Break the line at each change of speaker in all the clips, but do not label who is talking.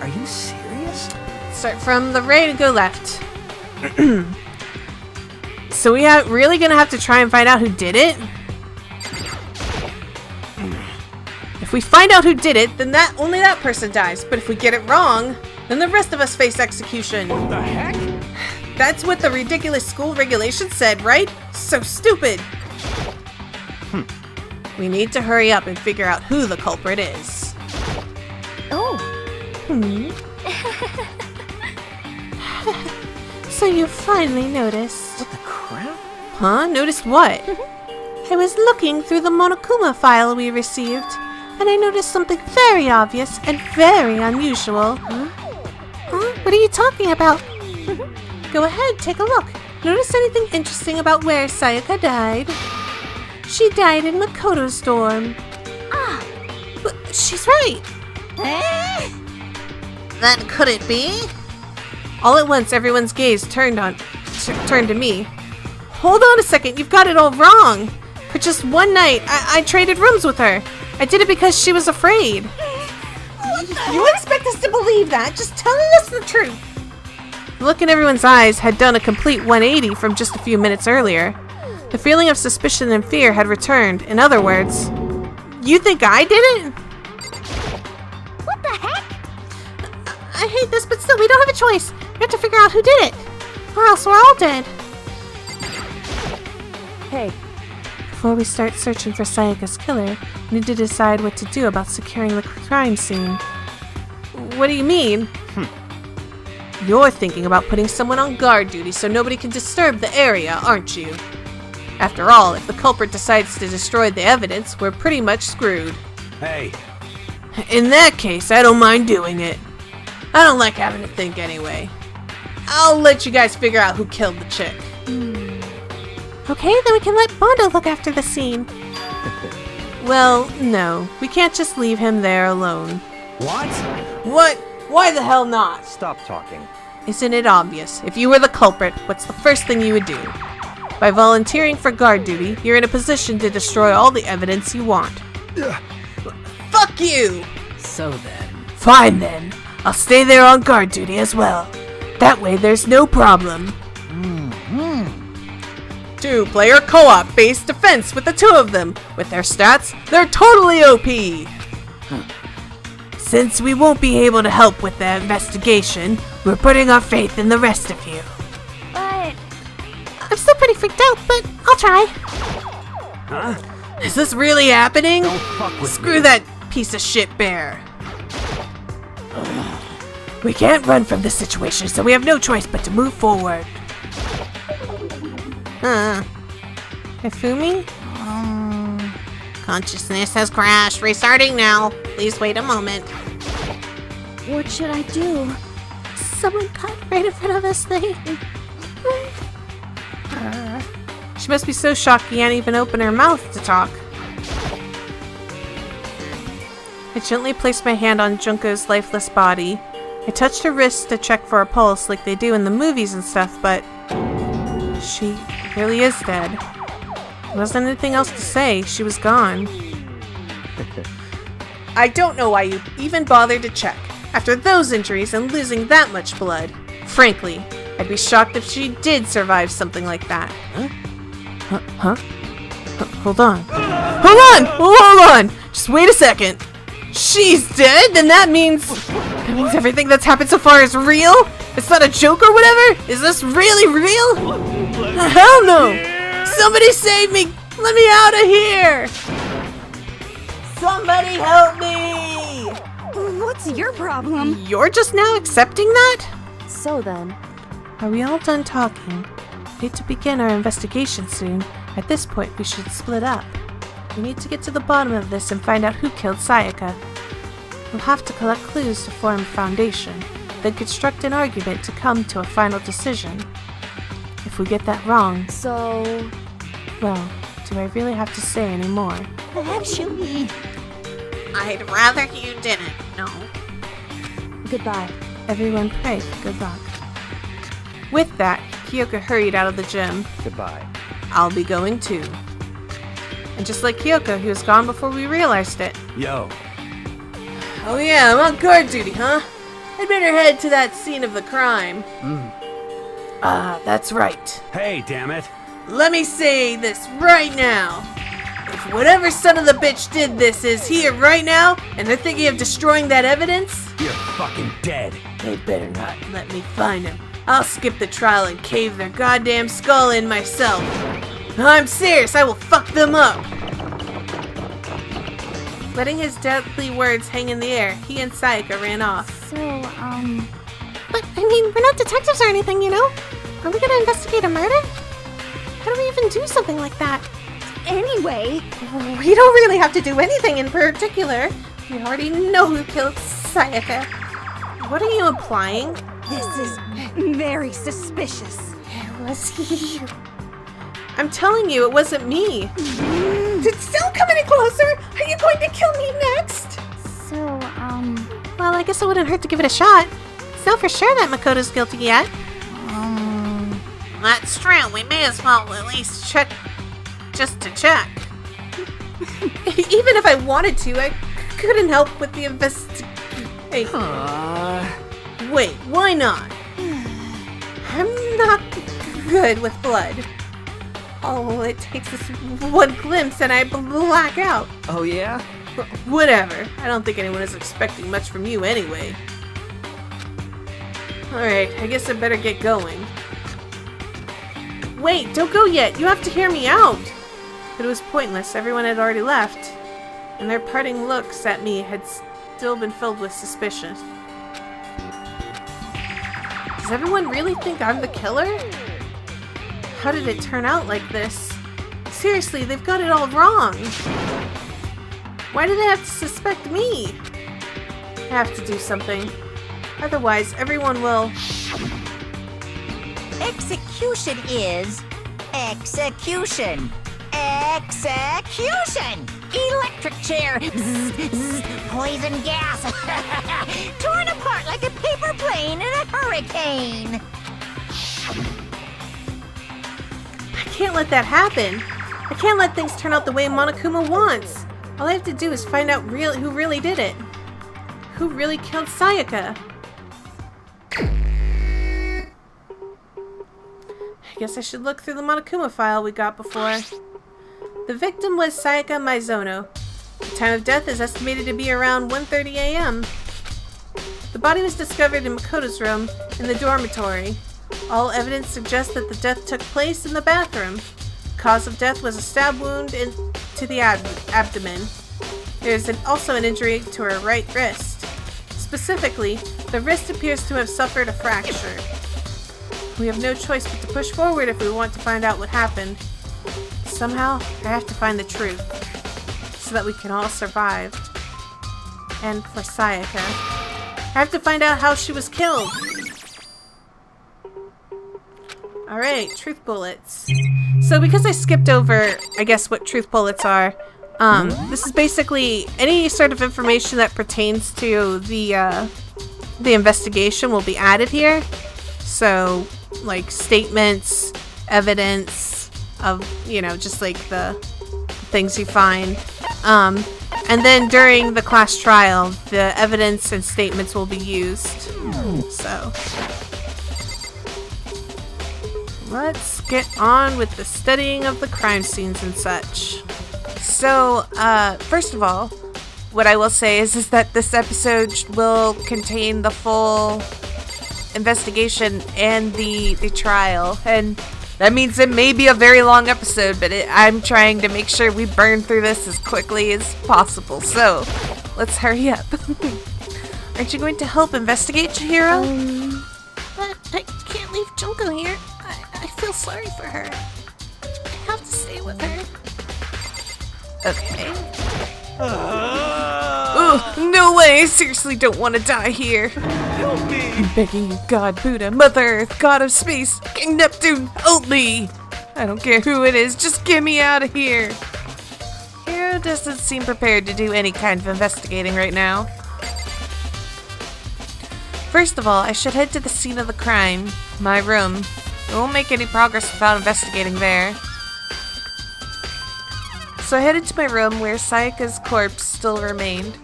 Are you serious?
Start from the right and go left. So we are really gonna have to try and find out who did it? If we find out who did it, then only that person dies. But if we get it wrong, then the rest of us face execution.
What the heck?
That's what the ridiculous school regulations said, right? So stupid! We need to hurry up and figure out who the culprit is.
Oh.
So you finally noticed.
What the crap?
Huh? Noticed what? I was looking through the Monokuma file we received, and I noticed something very obvious and very unusual. Huh? What are you talking about? Go ahead, take a look. Notice anything interesting about where Sayaka died? She died in Makoto's dorm.
Ah.
But she's right. Then could it be? All at once, everyone's gaze turned to me. Hold on a second, you've got it all wrong. For just one night, I traded rooms with her. I did it because she was afraid. You expect us to believe that? Just tell us the truth. The look in everyone's eyes had done a complete 180 from just a few minutes earlier. The feeling of suspicion and fear had returned. In other words, you think I did it?
What the heck?
I hate this, but still, we don't have a choice. We have to figure out who did it, or else we're all dead.
Hey.
Before we start searching for Sayaka's killer, we need to decide what to do about securing the crime scene. What do you mean? You're thinking about putting someone on guard duty so nobody can disturb the area, aren't you? After all, if the culprit decides to destroy the evidence, we're pretty much screwed.
Hey.
In that case, I don't mind doing it. I don't like having to think anyway. I'll let you guys figure out who killed the chick. Okay, then we can let Bondo look after the scene. Well, no. We can't just leave him there alone.
What?
What? Why the hell not?
Stop talking.
Isn't it obvious? If you were the culprit, what's the first thing you would do? By volunteering for guard duty, you're in a position to destroy all the evidence you want. Fuck you!
So then.
Fine then. I'll stay there on guard duty as well. That way there's no problem. 2-player co-op based defense with the two of them. With their stats, they're totally OP. Since we won't be able to help with the investigation, we're putting our faith in the rest of you.
But
I'm still pretty freaked out, but I'll try.
Huh?
Is this really happening?
Don't fuck with
Screw
me.
that piece of shit bear. We can't run from this situation, so we have no choice but to move forward. Hifumi? Consciousness has crashed. Restarting now. Please wait a moment.
what should I do?
Someone cut right in front of us. She must be so shocked she can't even open her mouth to talk. I gently placed my hand on Junko's lifeless body. I touched her wrist to check for a pulse like they do in the movies and stuff, but she really is dead. There wasn't anything else to say. She was gone. I don't know why you even bothered to check. After those injuries and losing that much blood. Frankly, I'd be shocked if she did survive something like that. Hold on. Hold on! Just wait a second. She's dead? Then that means everything that's happened so far is real? It's not a joke or whatever? Is this really real? Hell no! Somebody save me! Let me out of here! Somebody help me!
What's your problem?
You're just now accepting that?
So then.
Are we all done talking? We need to begin our investigation soon. At this point, we should split up. We need to get to the bottom of this and find out who killed Sayaka. We'll have to collect clues to form a foundation, then construct an argument to come to a final decision. If we get that wrong,
So.
well, do I really have to say any more?
Actually.
I'd rather you didn't, no.
Goodbye.
Everyone pray for good luck. With that, Kyoko hurried out of the gym.
Goodbye.
I'll be going too. And just like Kyoko, he was gone before we realized it.
Yo.
Oh yeah, I'm on guard duty, huh? I'd better head to that scene of the crime. Ah, that's right.
Hey, damn it.
Let me say this right now. If whatever son of the bitch did this is here right now, and they're thinking of destroying that evidence,
You're fucking dead.
they better not let me find him. I'll skip the trial and cave their goddamn skull in myself. I'm serious, I will fuck them up. Letting his deadly words hang in the air, he and Sayaka ran off.
So,
But, I mean, we're not detectives or anything, you know? Are we gonna investigate a murder? How do we even do something like that?
anyway,
We don't really have to do anything in particular. We already know who killed Sayaka. What are you implying?
this is very suspicious.
It was you. I'm telling you, it wasn't me. Don't come any closer! Are you going to kill me next?
So,
Well, I guess it wouldn't hurt to give it a shot. It's not for sure that Makoto's guilty yet. That's true. We may as well at least check, just to check. Even if I wanted to, I couldn't help with the investigation. Wait, why not? I'm not good with blood. All it takes is one glimpse and I black out.
Oh, yeah?
Whatever. I don't think anyone is expecting much from you anyway. Alright, I guess I better get going. Wait, don't go yet. You have to hear me out. But it was pointless. Everyone had already left. And their parting looks at me had still been filled with suspicion. Does everyone really think I'm the killer? How did it turn out like this? Seriously, they've got it all wrong. Why do they have to suspect me? I have to do something. Otherwise, everyone will...
Execution is execution. Execution! Electric chair. Zzz, zzz, poison gas. Torn apart like a paper plane in a hurricane.
I can't let that happen. I can't let things turn out the way Monokuma wants. All I have to do is find out who really did it. Who really killed Sayaka? I guess I should look through the Monokuma file we got before. The victim was Sayaka Maizono. The time of death is estimated to be around 1:30 a.m. The body was discovered in Makoto's room in the dormitory. All evidence suggests that the death took place in the bathroom. The cause of death was a stab wound to the abdomen. There is also an injury to her right wrist. Specifically, the wrist appears to have suffered a fracture. We have no choice but to push forward if we want to find out what happened. Somehow, I have to find the truth, so that we can all survive. And for Sayaka, I have to find out how she was killed. Alright, truth bullets. So because I skipped over, I guess, what truth bullets are, this is basically any sort of information that pertains to the investigation will be added here. So, like, statements, evidence of, you know, just like the things you find. And then during the class trial, the evidence and statements will be used. So, let's get on with the studying of the crime scenes and such. So, first of all, what I will say is that this episode will contain the full investigation and the trial, and that means it may be a very long episode, but I'm trying to make sure we burn through this as quickly as possible, so let's hurry up. Aren't you going to help investigate, Chihiro? But I can't leave Junko here. I feel sorry for her. I have to stay with her. Okay. Oh, no way! I seriously don't want to die here.
Help me!
I'm begging you, God, Buddha, Mother Earth, God of Space, King Neptune, help me! I don't care who it is, just get me out of here. Hiro doesn't seem prepared to do any kind of investigating right now. First of all, I should head to the scene of the crime, my room. I won't make any progress without investigating there. So I headed to my room where Sayaka's corpse still remained.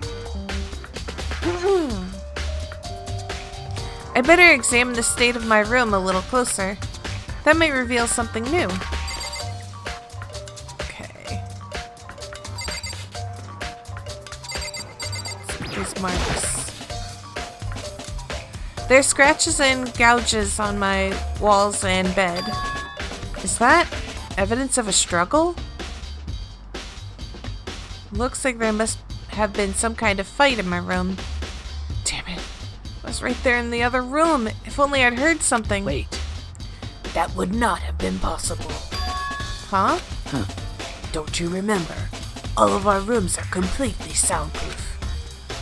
I better examine the state of my room a little closer. That might reveal something new. Okay. These marks. There's scratches and gouges on my walls and bed. Is that evidence of a struggle? Looks like there must have been some kind of fight in my room. Damn it. I was right there in the other room. If only I'd heard something.
Wait. That would not have been possible.
Huh?
Don't you remember? All of our rooms are completely soundproof.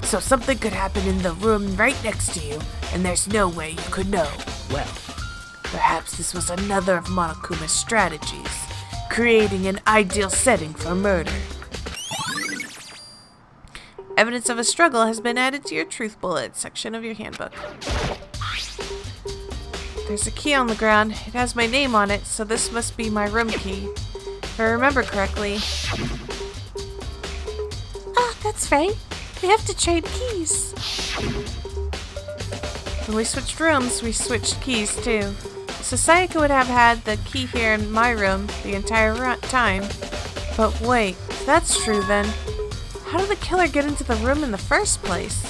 So something could happen in the room right next to you, and there's no way you could know. Well, perhaps this was another of Monokuma's strategies, creating an ideal setting for murder.
Evidence of a struggle has been added to your truth bullet section of your handbook. There's a key on the ground. It has my name on it, so this must be my room key. If I remember correctly. Ah, that's right. We have to trade keys. When we switched rooms, we switched keys too. So Sayaka would have had the key here in my room the entire time. But wait, if that's true then, how did the killer get into the room in the first place?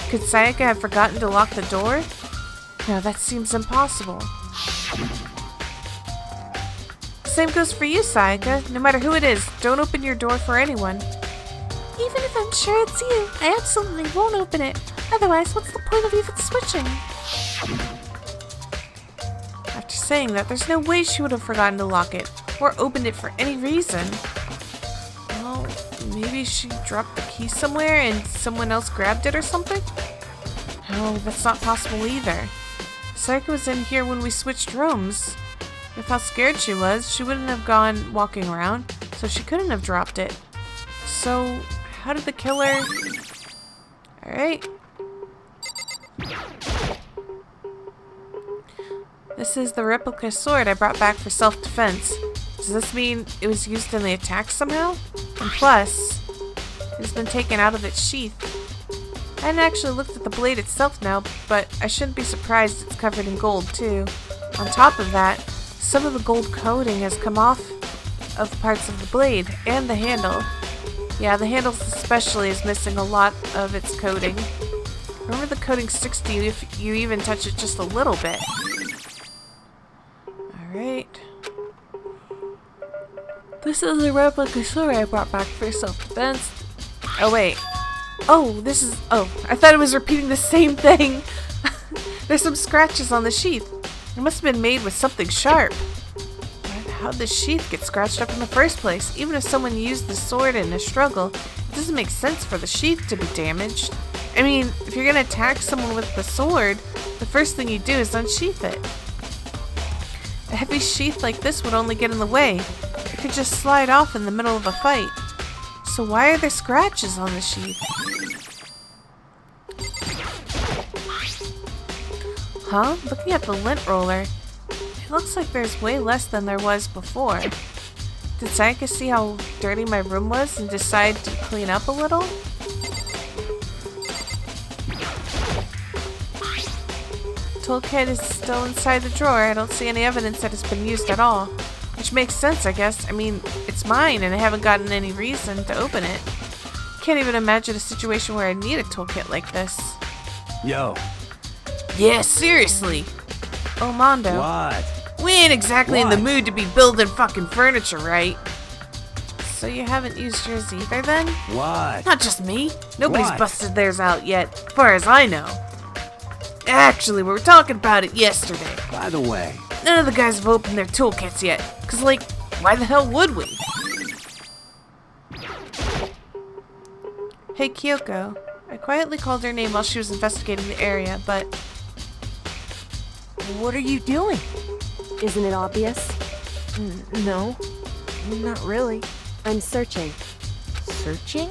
Could Sayaka have forgotten to lock the door? No, that seems impossible. Same goes for you, Sayaka. No matter who it is, don't open your door for anyone. Even if I'm sure it's you, I absolutely won't open it. Otherwise, what's the point of even switching? After saying that, there's no way she would have forgotten to lock it, or opened it for any reason. Well, maybe she dropped the key somewhere and someone else grabbed it or something? No, that's not possible either. Sayaka was in here when we switched rooms. With how scared she was, she wouldn't have gone walking around, so she couldn't have dropped it. So, how did the killer... Alright. This is the Replica Sword I brought back for self-defense. Does this mean it was used in the attack somehow? And plus, it's been taken out of its sheath. I hadn't actually looked at the blade itself now, but I shouldn't be surprised it's covered in gold too. On top of that, some of the gold coating has come off of parts of the blade and the handle. Yeah, the handle especially is missing a lot of its coating. Remember, the coating sticks to you if you even touch it just a little bit. Alright. This is the Replica Sword I brought back for self-defense. Oh wait. Oh, this is... Oh, I thought it was repeating the same thing. There's some scratches on the sheath. It must have been made with something sharp. How'd the sheath get scratched up in the first place? Even if someone used the sword in a struggle, it doesn't make sense for the sheath to be damaged. I mean, if you're gonna attack someone with the sword, the first thing you do is unsheath it. A heavy sheath like this would only get in the way. It could just slide off in the middle of a fight. So why are there scratches on the sheath? Huh? Looking at the lint roller, it looks like there's way less than there was before. Did Sayaka see how dirty my room was and decide to clean up a little? Toolkit is still inside the drawer. I don't see any evidence that it's been used at all. Which makes sense, I guess. I mean, it's mine and I haven't gotten any reason to open it. Can't even imagine a situation where I need a toolkit like this.
Yo.
Yeah, seriously.
Oh, Mondo.
What?
We ain't exactly in the mood to be building fucking furniture, right?
So you haven't used yours either then?
What?
Not just me. Nobody's
What?
busted theirs out yet, as far as I know. Actually, we were talking about it yesterday.
By the way.
None of the guys have opened their toolkits yet. Cause like, why the hell would we?
Hey, Kyoko. I quietly called her name while she was investigating the area, but...
What are you doing?
Isn't it obvious?
No, not really.
I'm searching.
Searching?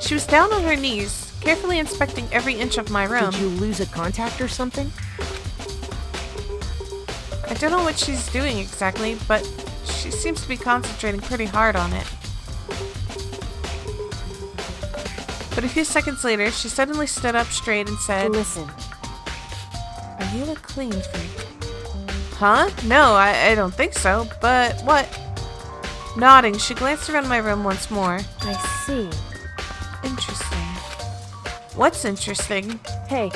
She was down on her knees, carefully inspecting every inch of my room.
Did you lose a contact or something?
I don't know what she's doing exactly, but she seems to be concentrating pretty hard on it. But a few seconds later, she suddenly stood up straight and said,
Listen,
Are you a clean freak? Huh? No, I don't think so, but what? Nodding, she glanced around my room once more.
I see.
Interesting. What's interesting?
Hey,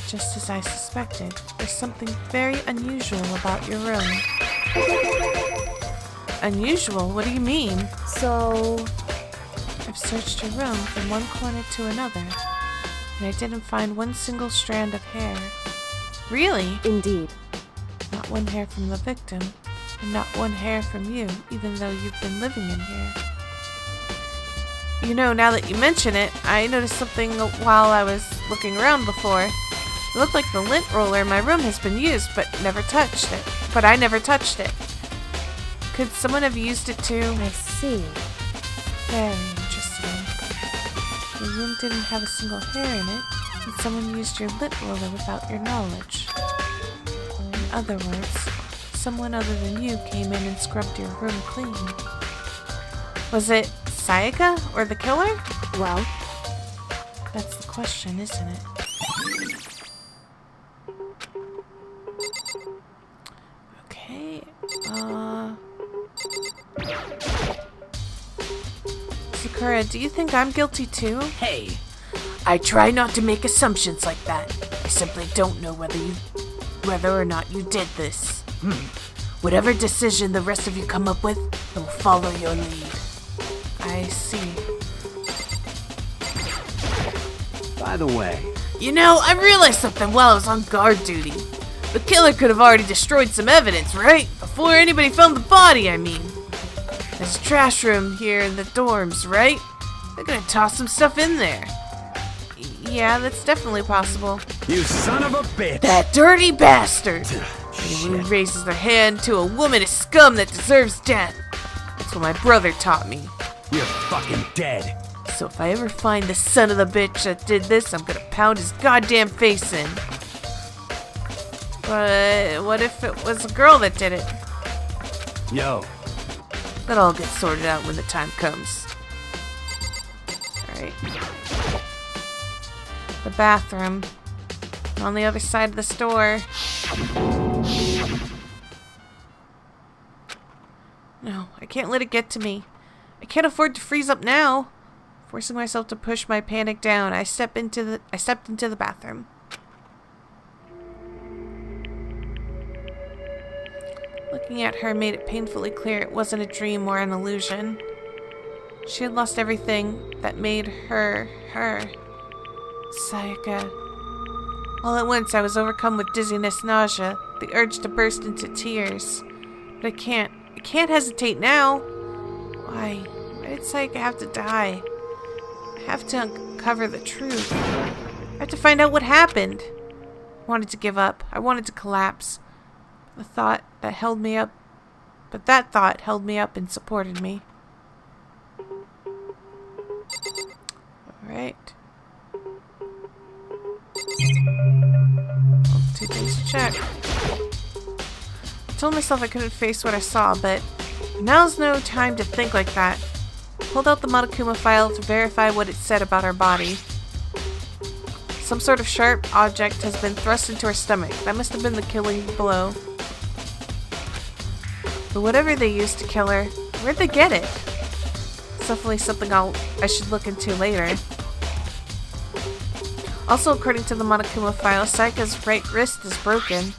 Just as I suspected, there's something very unusual about your room. Unusual? What do you mean?
so...
I've searched your room from one corner to another, and I didn't find one single strand of hair. Really?
Indeed.
Not one hair from the victim, and not one hair from you, even though you've been living in here. You know, now that you mention it, I noticed something while I was looking around before. It looked like the lint roller in my room has been used, but I never touched it. Could someone have used it too?
I see.
Very interesting. Your room didn't have a single hair in it, and someone used your lint roller without your knowledge. In other words, someone other than you came in and scrubbed your room clean. Was it Sayaka or the killer?
Well,
That's the question, isn't it? Okay, Sakura, do you think I'm guilty too?
Hey, I try not to make assumptions like that. I simply don't know whether or not you did this. Whatever decision the rest of you come up with, I will follow your lead.
I see.
By the way,
You know, I realized something while I was on guard duty. The killer could have already destroyed some evidence, right? Before anybody found the body, I mean. There's a trash room here in the dorms, right? They're gonna toss some stuff in there.
Yeah, that's definitely possible.
you son of a bitch!
That dirty bastard! Anyone who
Shit.
raises their hand to a woman is scum that deserves death. That's what my brother taught me.
You're fucking dead.
So if I ever find the son of the bitch that did this, I'm gonna pound his goddamn face in.
But what if it was a girl that did it?
Yo,
That'll all get sorted out when the time comes.
Alright. The bathroom. On the other side of the store. No, I can't let it get to me. I can't afford to freeze up now. Forcing myself to push my panic down, I stepped into the bathroom. Looking at her made it painfully clear it wasn't a dream or an illusion. She had lost everything that made her, her. Sayaka. All at once, I was overcome with dizziness, nausea, the urge to burst into tears. But I can't hesitate now. Why? Why did Sayaka have to die? I have to uncover the truth. I have to find out what happened. I wanted to give up. I wanted to collapse. That thought held me up and supported me. Alright. 2 things to check. I told myself I couldn't face what I saw, but now's no time to think like that. Pulled out the Monokuma file to verify what it said about her body. Some sort of sharp object has been thrust into her stomach. That must have been the killing blow. But whatever they used to kill her, where'd they get it? It's definitely something I should look into later. Also, according to the Monokuma file, Sayaka's right wrist is broken.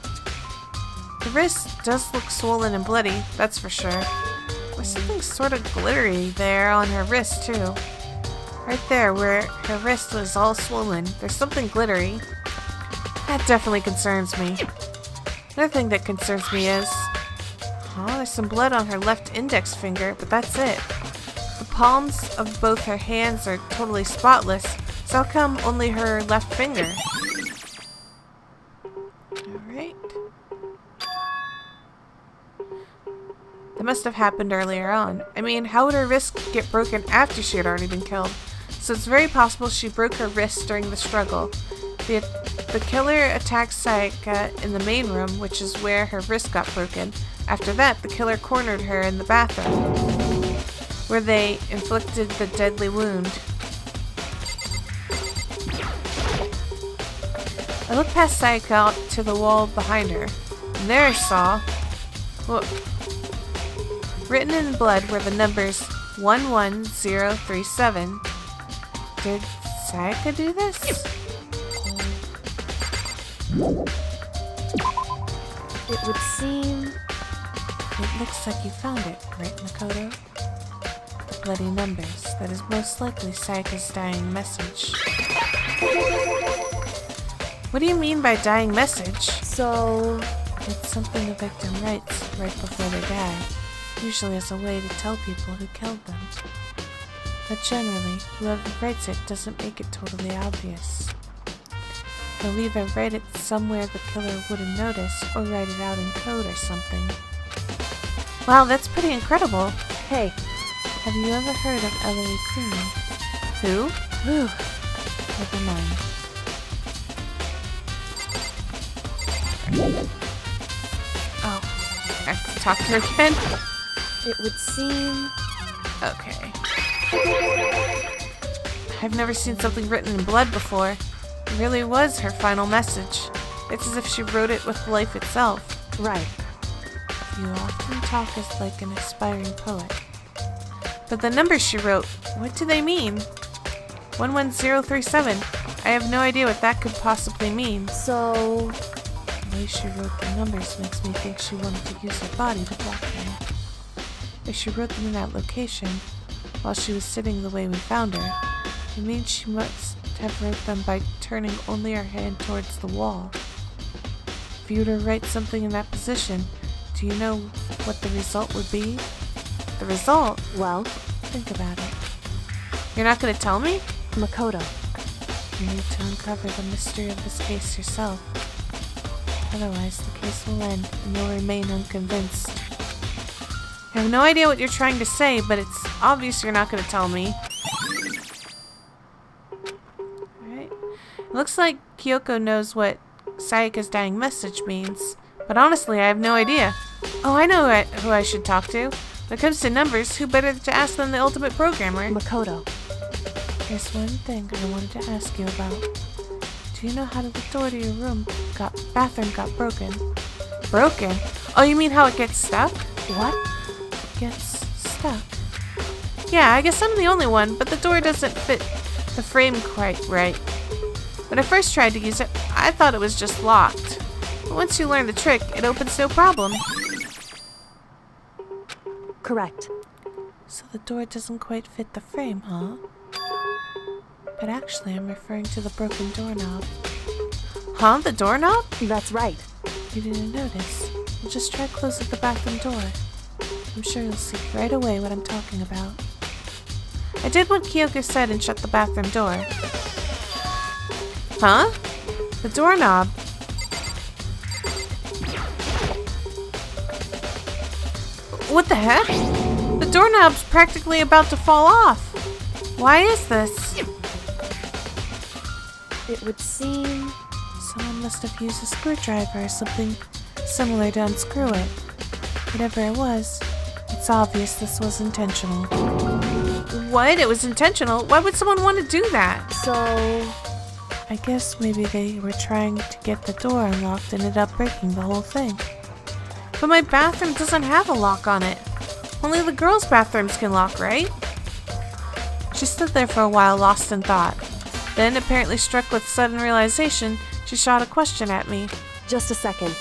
The wrist does look swollen and bloody, that's for sure. There's something sort of glittery there on her wrist, too. Right there, where her wrist was all swollen, there's something glittery. That definitely concerns me. Another thing that concerns me is... oh, there's some blood on her left index finger, but that's it. The palms of both her hands are totally spotless, so how come only her left finger? Alright. That must have happened earlier on. I mean, how would her wrist get broken after she had already been killed? So it's very possible she broke her wrist during the struggle. The killer attacked Sayaka in the main room, which is where her wrist got broken. After that, the killer cornered her in the bathroom, where they inflicted the deadly wound. I looked past Sayaka out to the wall behind her, and there I saw... Look. Written in blood were the numbers 11037. Did Sayaka do this?
It would seem...
It looks like you found it, right, Makoto? The bloody numbers. That is most likely Sayaka's dying message. What do you mean by dying message?
So...
It's something a victim writes right before they die, usually as a way to tell people who killed them. But generally, whoever writes it doesn't make it totally obvious. They'll either write it somewhere the killer wouldn't notice, or write it out in code or something. Wow, that's pretty incredible.
Hey.
Have you ever heard of Ellery Queen? Who?
Whew.
Never mind. Oh, I have to talk to her again?
It would seem...
Okay. I've never seen something written in blood before. It really was her final message. It's as if she wrote it with life itself.
Right.
You often talk as like an aspiring poet. But the numbers she wrote, what do they mean? 11037. I have no idea what that could possibly mean.
So...
The way she wrote the numbers makes me think she wanted to use her body to block them. If she wrote them in that location, while she was sitting the way we found her, it means she must have wrote them by turning only her hand towards the wall. If you were to write something in that position, do you know what the result would be? The result?
Well,
Think about it. You're not going to tell me?
Makoto.
You need to uncover the mystery of this case yourself. Otherwise, the case will end and you'll remain unconvinced. I have no idea what you're trying to say, but it's obvious you're not going to tell me. Alright. It looks like Kyoko knows what Sayaka's dying message means, but honestly, I have no idea. Oh, I know who I should talk to. When it comes to numbers, who better to ask than the ultimate programmer?
Makoto.
There's one thing I wanted to ask you about. Do you know how the door to your bathroom got broken? Broken? Oh, you mean how it gets stuck?
What?
Gets stuck. Yeah, I guess I'm the only one, but the door doesn't fit the frame quite right. When I first tried to use it, I thought it was just locked. But once you learn the trick, it opens no problem.
Correct.
So the door doesn't quite fit the frame, huh? But actually, I'm referring to the broken doorknob. Huh? The doorknob?
That's right.
You didn't notice. Well, just try closing the bathroom door. I'm sure you'll see right away what I'm talking about. I did what Kyoko said and shut the bathroom door. Huh? The doorknob. What the heck? The doorknob's practically about to fall off. Why is this?
It would seem...
Someone must have used a screwdriver or something similar to unscrew it. Whatever it was, it's obvious this was intentional. What? It was intentional? Why would someone want to do that?
So...
I guess maybe they were trying to get the door unlocked and ended up breaking the whole thing. But my bathroom doesn't have a lock on it. Only the girls' bathrooms can lock, right? She stood there for a while, lost in thought. Then, apparently struck with sudden realization, she shot a question at me.
Just a second.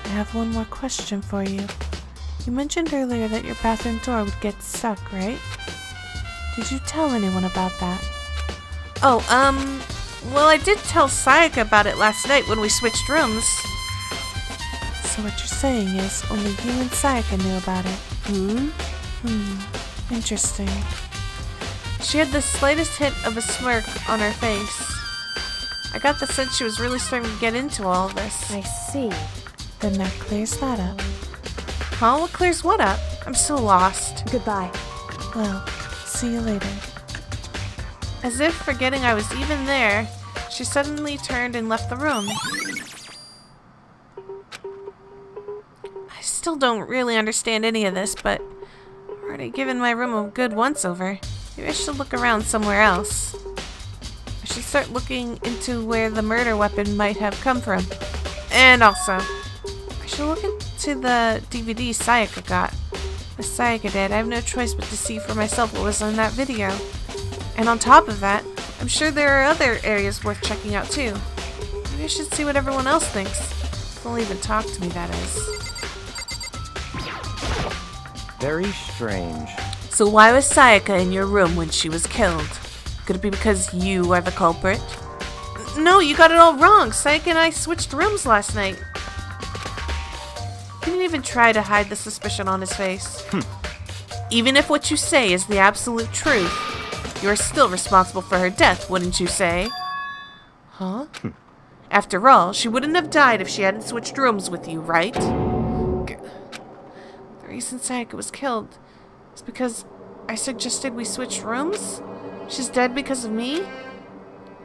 I have one more question for you. You mentioned earlier that your bathroom door would get stuck, right? Did you tell anyone about that? Oh, well, I did tell Sayaka about it last night when we switched rooms. So what you're saying is only you and Sayaka knew about it. Interesting. She had the slightest hint of a smirk on her face. I got the sense she was really starting to get into all of this.
I see.
Then that clears that up. Huh? What clears what up? I'm so lost.
Goodbye.
Well, see you later. As if forgetting I was even there, she suddenly turned and left the room. I still don't really understand any of this, but I've already given my room a good once-over. Maybe I should look around somewhere else. I should start looking into where the murder weapon might have come from. And also, I should look into the DVD Sayaka got. As Sayaka did, I have no choice but to see for myself what was in that video. And on top of that, I'm sure there are other areas worth checking out too. Maybe I should see what everyone else thinks. If they'll even talk to me, that is.
Very strange.
So why was Sayaka in your room when she was killed? Could it be because you are the culprit?
No, you got it all wrong. Sayaka and I switched rooms last night. He didn't even try to hide the suspicion on his face.
Even if what you say is the absolute truth, you are still responsible for her death, wouldn't you say? Huh? After all, she wouldn't have died if she hadn't switched rooms with you, right?
The reason Sayaka was killed is because I suggested we switch rooms? She's dead because of me?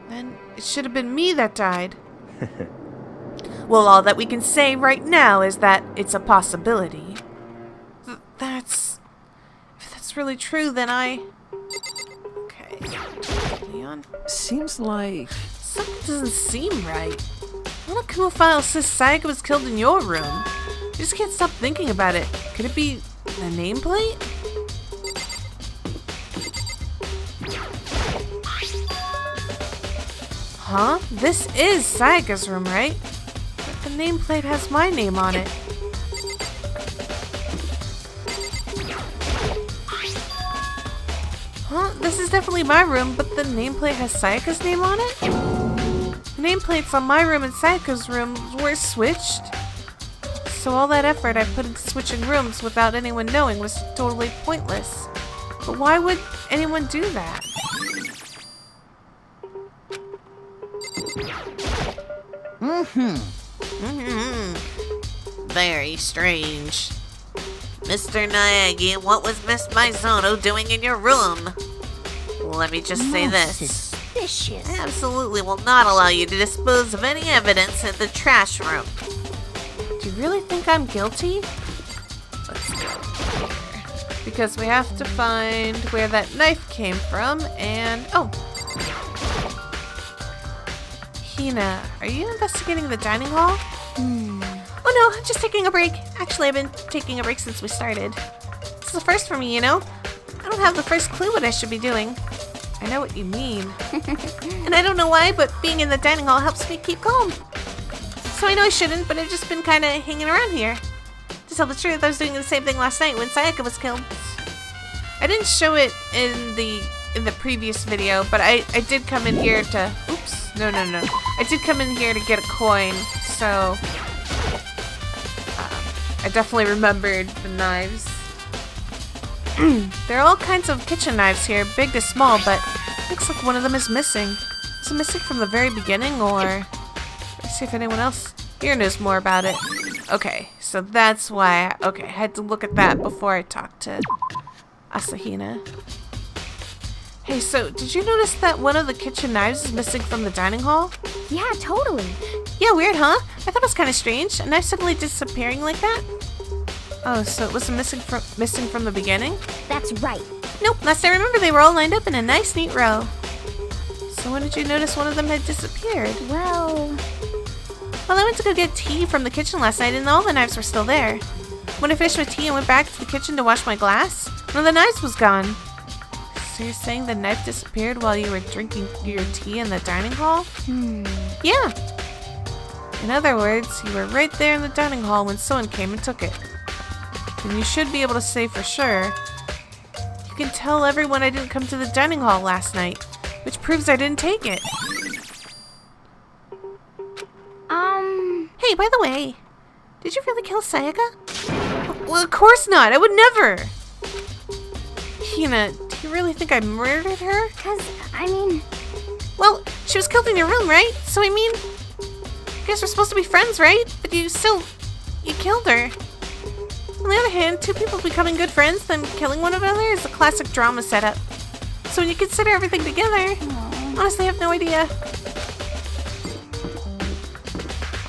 Then it should have been me that died.
Well, all that we can say right now is that it's a possibility.
If that's really true, then Okay. Leon?
Seems like...
Something doesn't seem right. All the cool file says Sayaka was killed in your room. I just can't stop thinking about it. Could it be the nameplate? Huh? This is Sayaka's room, right? But the nameplate has my name on it. Huh? This is definitely my room, but the nameplate has Sayaka's name on it? The nameplates on my room and Sayaka's room were switched. So all that effort I put into switching rooms without anyone knowing was totally pointless. But why would anyone do that?
Very strange. Mr. Naegi, what was Miss Maizono doing in your room? Let me just say this.
Suspicious.
I absolutely will not allow you to dispose of any evidence in the trash room.
Do you really think I'm guilty? Let's go here. Because we have to find where that knife came from, and... Oh! Hina, are you investigating the dining hall? Oh no, I'm just taking a break. Actually, I've been taking a break since we started. This is the first for me, you know? I don't have the first clue what I should be doing. I know what you mean. And I don't know why, but being in the dining hall helps me keep calm. So I know I shouldn't, but I've just been kind of hanging around here. To tell the truth, I was doing the same thing last night when Sayaka was killed. I didn't show it in the previous video, but I did come in here to... Oops. No. I did come in here to get a coin, so... I definitely remembered the knives. There are all kinds of kitchen knives here, big to small, but looks like one of them is missing. Is it missing from the very beginning, or... Let's see if anyone else here knows more about it. Okay, so that's why... I had to look at that before I talked to Asahina. Hey, so did you notice that one of the kitchen knives is missing from the dining hall?
Yeah, totally.
Yeah, weird, huh? I thought it was kind of strange. A knife suddenly disappearing like that? Oh, so it was missing from the beginning?
That's right.
Nope, last I remember they were all lined up in a nice, neat row. So when did you notice one of them had disappeared?
Well,
I went to go get tea from the kitchen last night and all the knives were still there. When I finished my tea and went back to the kitchen to wash my glass, one of the knives was gone. So you're saying the knife disappeared while you were drinking your tea in the dining hall? Yeah. In other words, you were right there in the dining hall when someone came and took it. Then you should be able to say for sure. You can tell everyone I didn't come to the dining hall last night, which proves I didn't take it. Hey, by the way, did you really kill Sayaka? Well, of course not. I would never. Hina, do you really think I murdered her? Well, she was killed in your room, right? So I mean, you guys were supposed to be friends, right? But you killed her. On the other hand, two people becoming good friends, then killing one another is a classic drama setup. So when you consider everything together, honestly, I have no idea.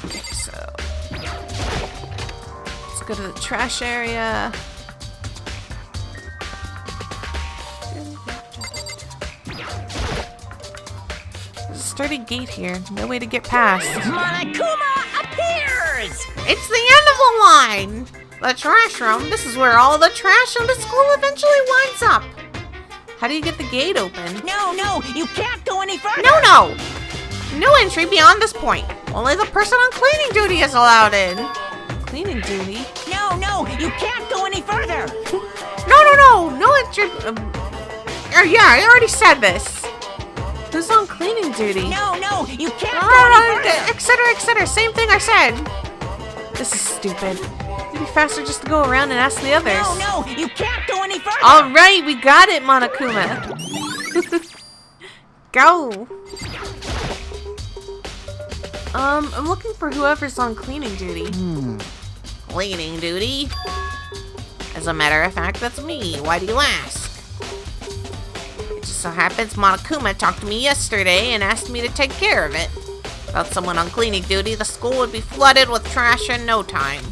Okay, so let's go to the trash area. This sturdy gate here. No way to get past.
Monokuma appears!
It's the end of the line! The trash room. This is where all the trash in the school eventually winds up.
How do you get the gate open?
No, you can't go any further!
No! No entry beyond this point. Only the person on cleaning duty is allowed in.
Cleaning duty?
No, you can't go any further!
No entry. Yeah, I already said this. Who's on cleaning duty?
No, you can't go any further!
etc. Same thing I said. This is stupid. It'd be faster just to go around and ask the others.
No, you can't go any further!
All right, we got it, Monokuma. Go. I'm looking for whoever's on cleaning duty.
Cleaning duty? As a matter of fact, that's me. Why do you ask? It just so happens Monokuma talked to me yesterday and asked me to take care of it. Without someone on cleaning duty, the school would be flooded with trash in no time.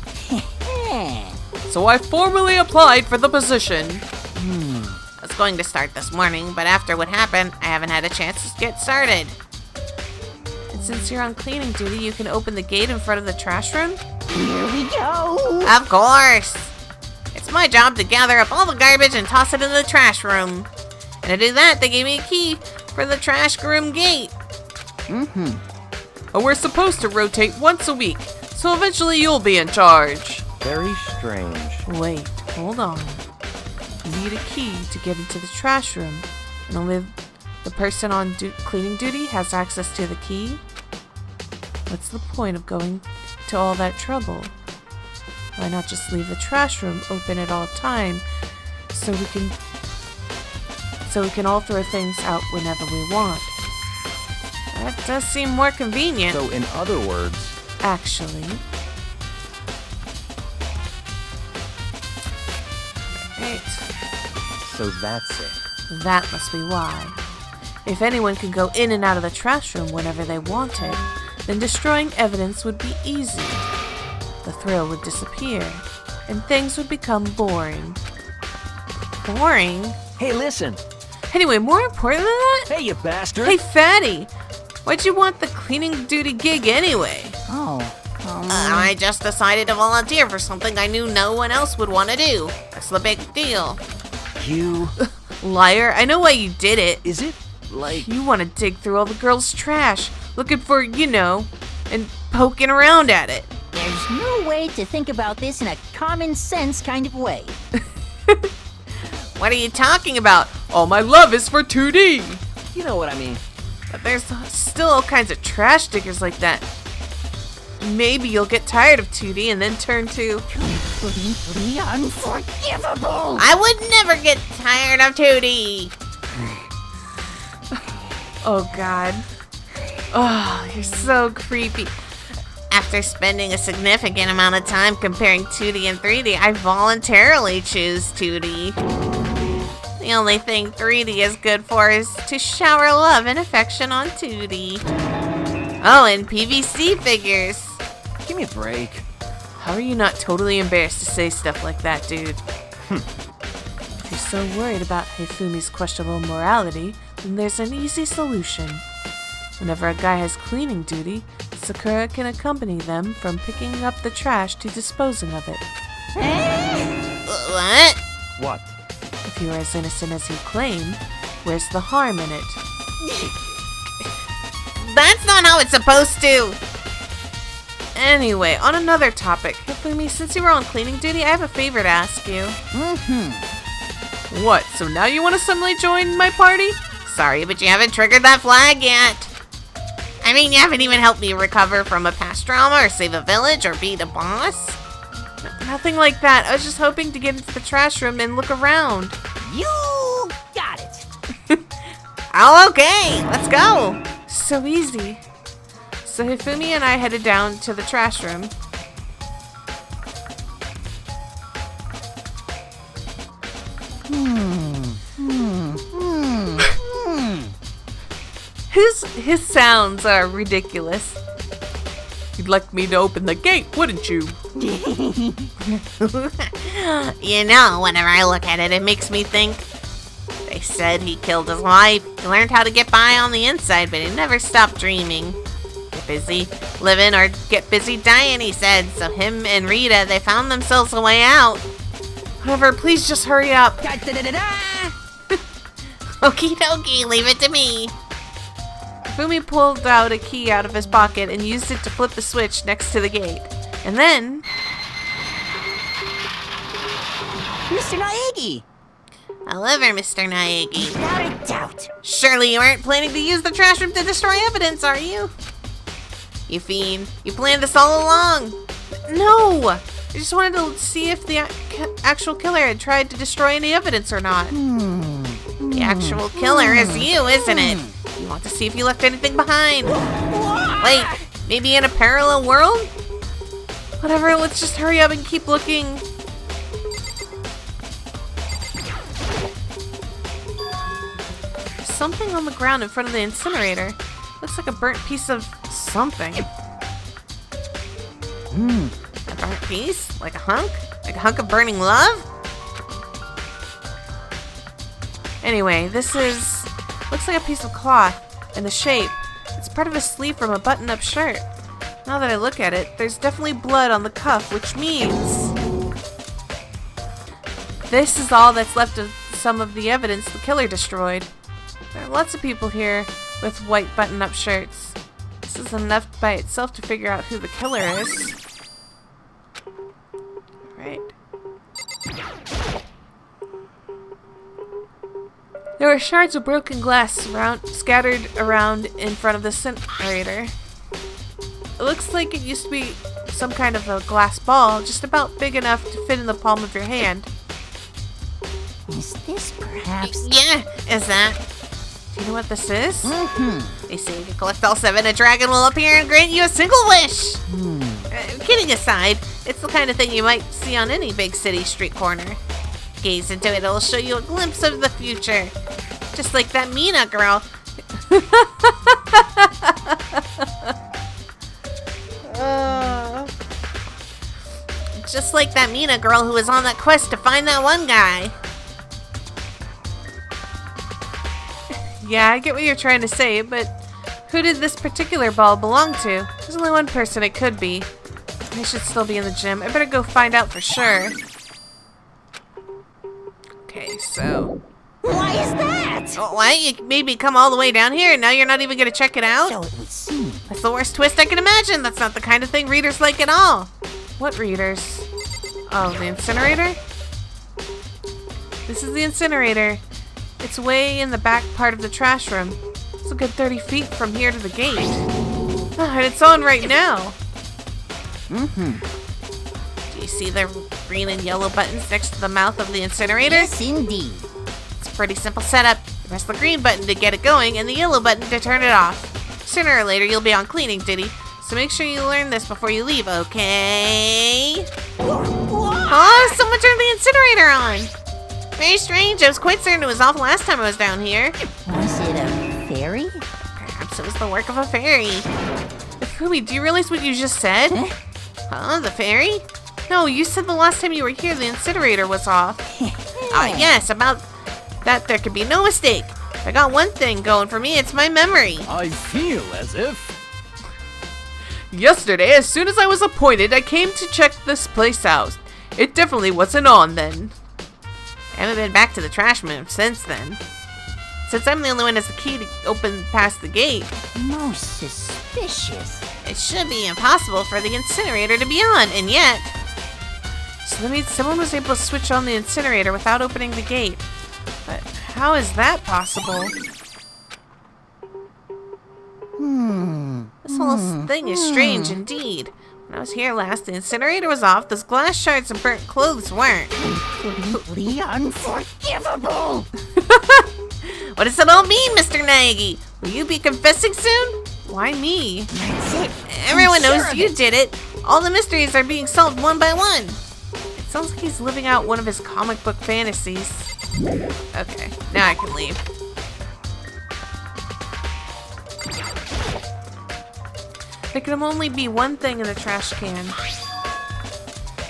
So I formally applied for the position.
I was going to start this morning, but after what happened, I haven't had a chance to get started.
And since you're on cleaning duty, you can open the gate in front of the trash room?
Here we go!
Of course! It's my job to gather up all the garbage and toss it in the trash room. And to do that, they gave me a key for the trash room gate.
But we're supposed to rotate once a week, so eventually you'll be in charge.
Very strange.
Wait, hold on. You need a key to get into the trash room, and only the person on cleaning duty has access to the key? What's the point of going to all that trouble? Why not just leave the trash room open at all time so we can all throw things out whenever we want? That does seem more convenient.
So in other words,
Actually. Right.
so that's it.
That must be why. If anyone could go in and out of the trash room whenever they wanted, then destroying evidence would be easy. The thrill would disappear, and things would become boring. Boring?
Hey, listen.
Anyway, more important than that?
Hey, you bastard.
Hey, Fatty! Why'd you want the cleaning duty gig anyway?
I just decided to volunteer for something I knew no one else would want to do. That's the big deal.
You...
Liar, I know why you did it.
Is it, like...
You want to dig through all the girls' trash, looking for, and poking around at it.
There's no way to think about this in a common sense kind of way.
What are you talking about?
All my love is for 2D.
You know what I mean.
But there's still all kinds of trash diggers like that. Maybe you'll get tired of 2D and then turn to...
The unforgivable!
I would never get tired of 2D.
Oh, God. Oh, you're so creepy.
After spending a significant amount of time comparing 2D and 3D, I voluntarily choose 2D. The only thing 3D is good for is to shower love and affection on 2D. Oh, and PVC figures.
Give me a break.
How are you not totally embarrassed to say stuff like that, dude? If you're so worried about Hifumi's questionable morality, then there's an easy solution. Whenever a guy has cleaning duty, Sakura can accompany them from picking up the trash to disposing of it.
What?
What?
If you are as innocent as you claim, where's the harm in it?
That's not how it's supposed to.
Anyway, on another topic, Hifumi, since you were on cleaning duty, I have a favor to ask you. What, so now you want to suddenly join my party?
Sorry, but you haven't triggered that flag yet. I mean, you haven't even helped me recover from a past trauma or save a village or beat a boss.
Nothing like that. I was just hoping to get into the trash room and look around.
You got it!
Oh, okay. Let's go.
So easy. So Hifumi and I headed down to the trash room. His sounds are ridiculous. You'd like me to open the gate, wouldn't you?
You know, whenever I look at it, it makes me think they said he killed his wife. He learned how to get by on the inside, but he never stopped dreaming. Get busy living or get busy dying, he said. So him and Rita, they found themselves a way out.
However, please just hurry up.
Okie dokie, leave it to me.
Fumi pulled out a key out of his pocket and used it to flip the switch next to the gate. And then...
Mr. Naegi!
However, Mr. Naegi,
Without a doubt.
surely you aren't planning to use the trash room to destroy evidence, are you? You fiend, you planned this all along.
No! I just wanted to see if the actual killer had tried to destroy any evidence or not.
The actual killer is you, isn't it? You want to see if you left anything behind. Wait, maybe in a parallel world?
Whatever, let's just hurry up and keep looking. There's something on the ground in front of the incinerator. Looks like a burnt piece of something.
A burnt piece? Like a hunk? Like a hunk of burning love?
Anyway, this is... looks like a piece of cloth. And the shape. It's part of a sleeve from a button-up shirt. Now that I look at it, there's definitely blood on the cuff, which means... this is all that's left of some of the evidence the killer destroyed. There are lots of people here with white button-up shirts. This is enough by itself to figure out who the killer is. Right. There were shards of broken glass scattered around in front of the incinerator. It looks like it used to be some kind of a glass ball, just about big enough to fit in the palm of your hand.
Is this perhaps...
Yeah, is that?
Do you know what this is?
They say if you collect all 7, a dragon will appear and grant you a single wish. Kidding aside, it's the kind of thing you might see on any big city street corner. Gaze into it, it'll show you a glimpse of the future. Just like that Mina girl. Just like that Mina girl who was on that quest to find that one guy.
Yeah, I get what you're trying to say, but who did this particular ball belong to? There's only one person it could be. They should still be in the gym. I better go find out for sure. Okay, so...
Why is that?
Oh, why? You made me come all the way down here and now you're not even gonna check it out?
So it would seem.
That's the worst twist I can imagine. That's not the kind of thing readers like at all.
What readers? Oh, the incinerator? This is the incinerator. It's way in the back part of the trash room. It's a good 30 feet from here to the gate. Ah, and it's on right now.
Do you see the green and yellow buttons next to the mouth of the incinerator?
Yes, indeed.
It's a pretty simple setup. You press the green button to get it going and the yellow button to turn it off. Sooner or later, you'll be on cleaning duty, so make sure you learn this before you leave, okay? Oh, someone turned the incinerator on! Very strange. I was quite certain it was off last time I was down here.
Was it a fairy?
Perhaps it was the work of a fairy.
Fumi, do you realize what you just said?
Huh? The fairy?
No, you said the last time you were here the incinerator was off.
Yes, about that there can be no mistake. If I got one thing going for me, it's my memory.
I feel as if...
Yesterday, as soon as I was appointed, I came to check this place out. It definitely wasn't on then.
I haven't been back to the trash room since then. Since I'm the only one who has the key to open past the gate,
Most suspicious.
it should be impossible for the incinerator to be on, and yet...
So that means someone was able to switch on the incinerator without opening the gate. But how is that possible?
This whole thing is strange indeed. When I was here last, the incinerator was off, those glass shards and burnt clothes weren't.
Completely unforgivable.
What does it all mean, Mr. Naegi? Will you be confessing soon?
Why me?
That's it.
Everyone
I'm sure
knows
of
you
it.
did it. All the mysteries are being solved one by one.
It sounds like he's living out one of his comic book fantasies. Okay, now I can leave. There can only be one thing in the trash can.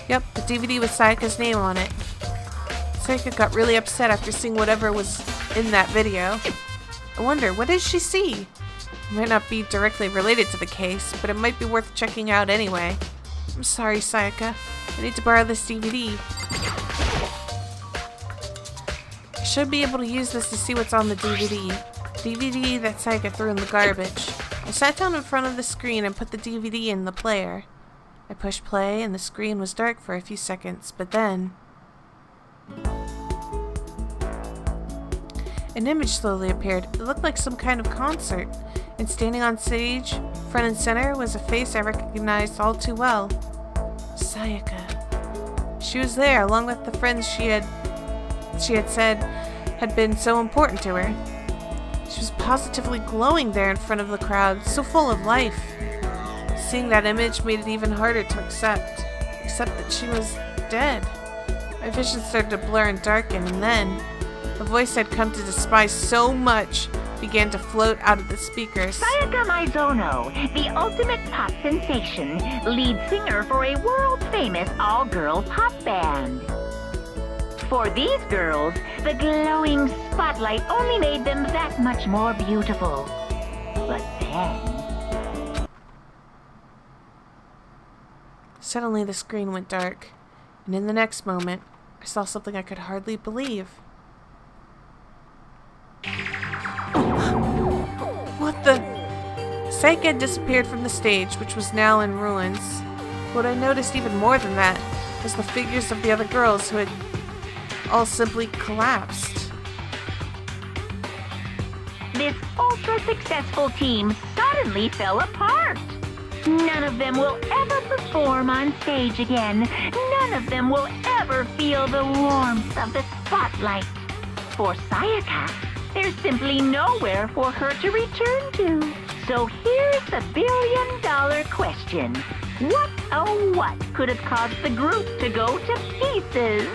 Yep, the DVD with Sayaka's name on it. Sayaka got really upset after seeing whatever was in that video. I wonder, what did she see? It might not be directly related to the case, but it might be worth checking out anyway. I'm sorry, Sayaka. I need to borrow this DVD. I should be able to use this to see what's on the DVD. DVD that Sayaka threw in the garbage. I sat down in front of the screen and put the DVD in the player. I pushed play and the screen was dark for a few seconds, but then... an image slowly appeared. It looked like some kind of concert. And standing on stage, front and center, was a face I recognized all too well. Sayaka. She was there, along with the friends she had said had been so important to her. She was positively glowing there in front of the crowd, so full of life. Seeing that image made it even harder to accept that she was dead. My vision started to blur and darken, and then the voice I'd come to despise so much began to float out of the speakers.
Sayaka Maizono, the ultimate pop sensation, lead singer for a world-famous all-girl pop band. For these girls, the glowing spotlight only made them that much more beautiful. But then...
Suddenly the screen went dark, and in the next moment, I saw something I could hardly believe. What the? Sayaka had disappeared from the stage, which was now in ruins. What I noticed even more than that was the figures of the other girls who had all simply collapsed.
This ultra-successful team suddenly fell apart. None of them will ever perform on stage again. None of them will ever feel the warmth of the spotlight. For Sayaka, there's simply nowhere for her to return to. So here's the billion-dollar question. What, oh what, could have caused the group to go to pieces?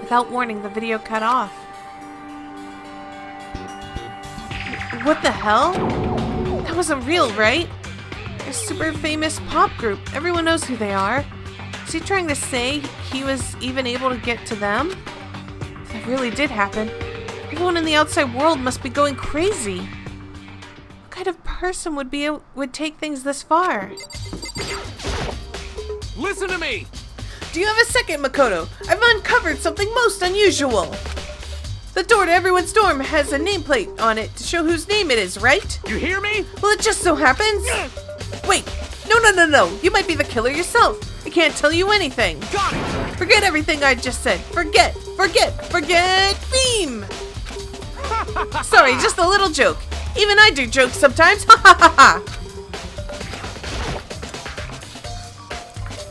Without warning, the video cut off. What the hell? That wasn't real, right? A super famous pop group. Everyone knows who they are. Is he trying to say he was even able to get to them? If that really did happen, everyone in the outside world must be going crazy. What kind of person would take things this far?
Listen to me!
Do you have a second, Makoto? I've uncovered something most unusual. The door to everyone's dorm has a nameplate on it to show whose name it is, right?
You hear me?
Well, it just so happens... Wait, no. You might be the killer yourself. I can't tell you anything.
Got it!
Forget everything I just said. Forget. Beam! Sorry, just a little joke. Even I do jokes sometimes. Ha ha ha ha!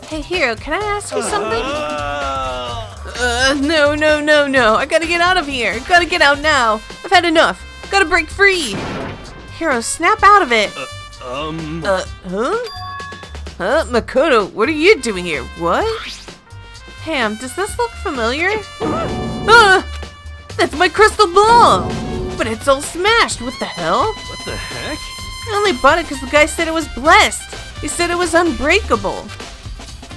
Hey, Hiro, can I ask you something? No. I gotta get out of here. Gotta get out now. I've had enough. Gotta break free. Hiro, snap out of it. Makoto, what are you doing here? What? Ham, does this look familiar? That's my crystal ball! But it's all smashed, what the hell?
What the heck?
I only bought it because the guy said it was blessed. He said it was unbreakable.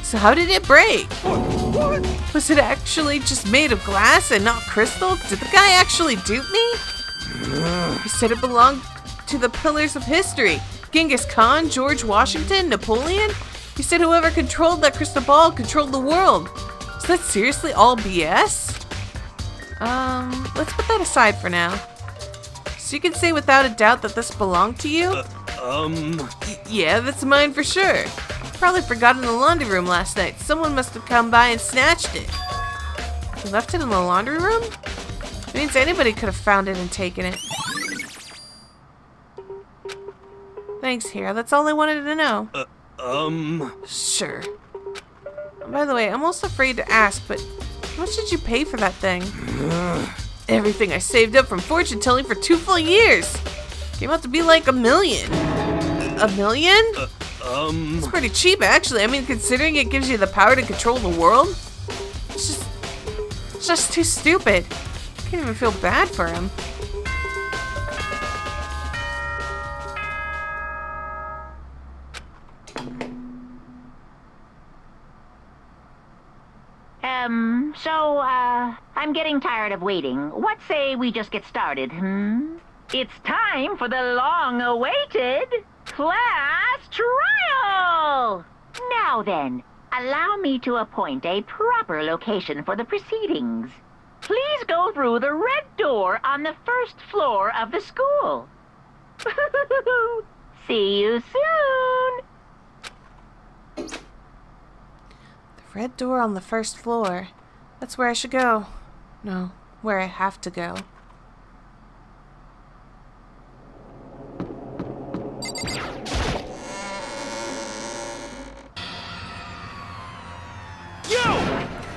So how did it break?
What?
Was it actually just made of glass and not crystal? Did the guy actually dupe me? He said it belonged to the pillars of history. Genghis Khan, George Washington, Napoleon? He said whoever controlled that crystal ball controlled the world. Is that seriously all BS? Let's put that aside for now. So you can say without a doubt that this belonged to you? Yeah, that's mine for sure. Probably forgot it in the laundry room last night. Someone must have come by and snatched it. You left it in the laundry room? It means anybody could have found it and taken it. Thanks, Hiro. That's all I wanted to know. Sure. By the way, I'm almost afraid to ask, but how much did you pay for that thing? Everything I saved up from fortune telling for 2 full years. Came out to be like $1 million. $1 million? It's pretty cheap, actually. I mean, considering it gives you the power to control the world. It's just too stupid. I can't even feel bad for him.
I'm getting tired of waiting. What say we just get started, It's time for the long-awaited class trial! Now then, allow me to appoint a proper location for the proceedings. Please go through the red door on the first floor of the school. See you soon!
The red door on the first floor. That's where I should go. No, where I have to go.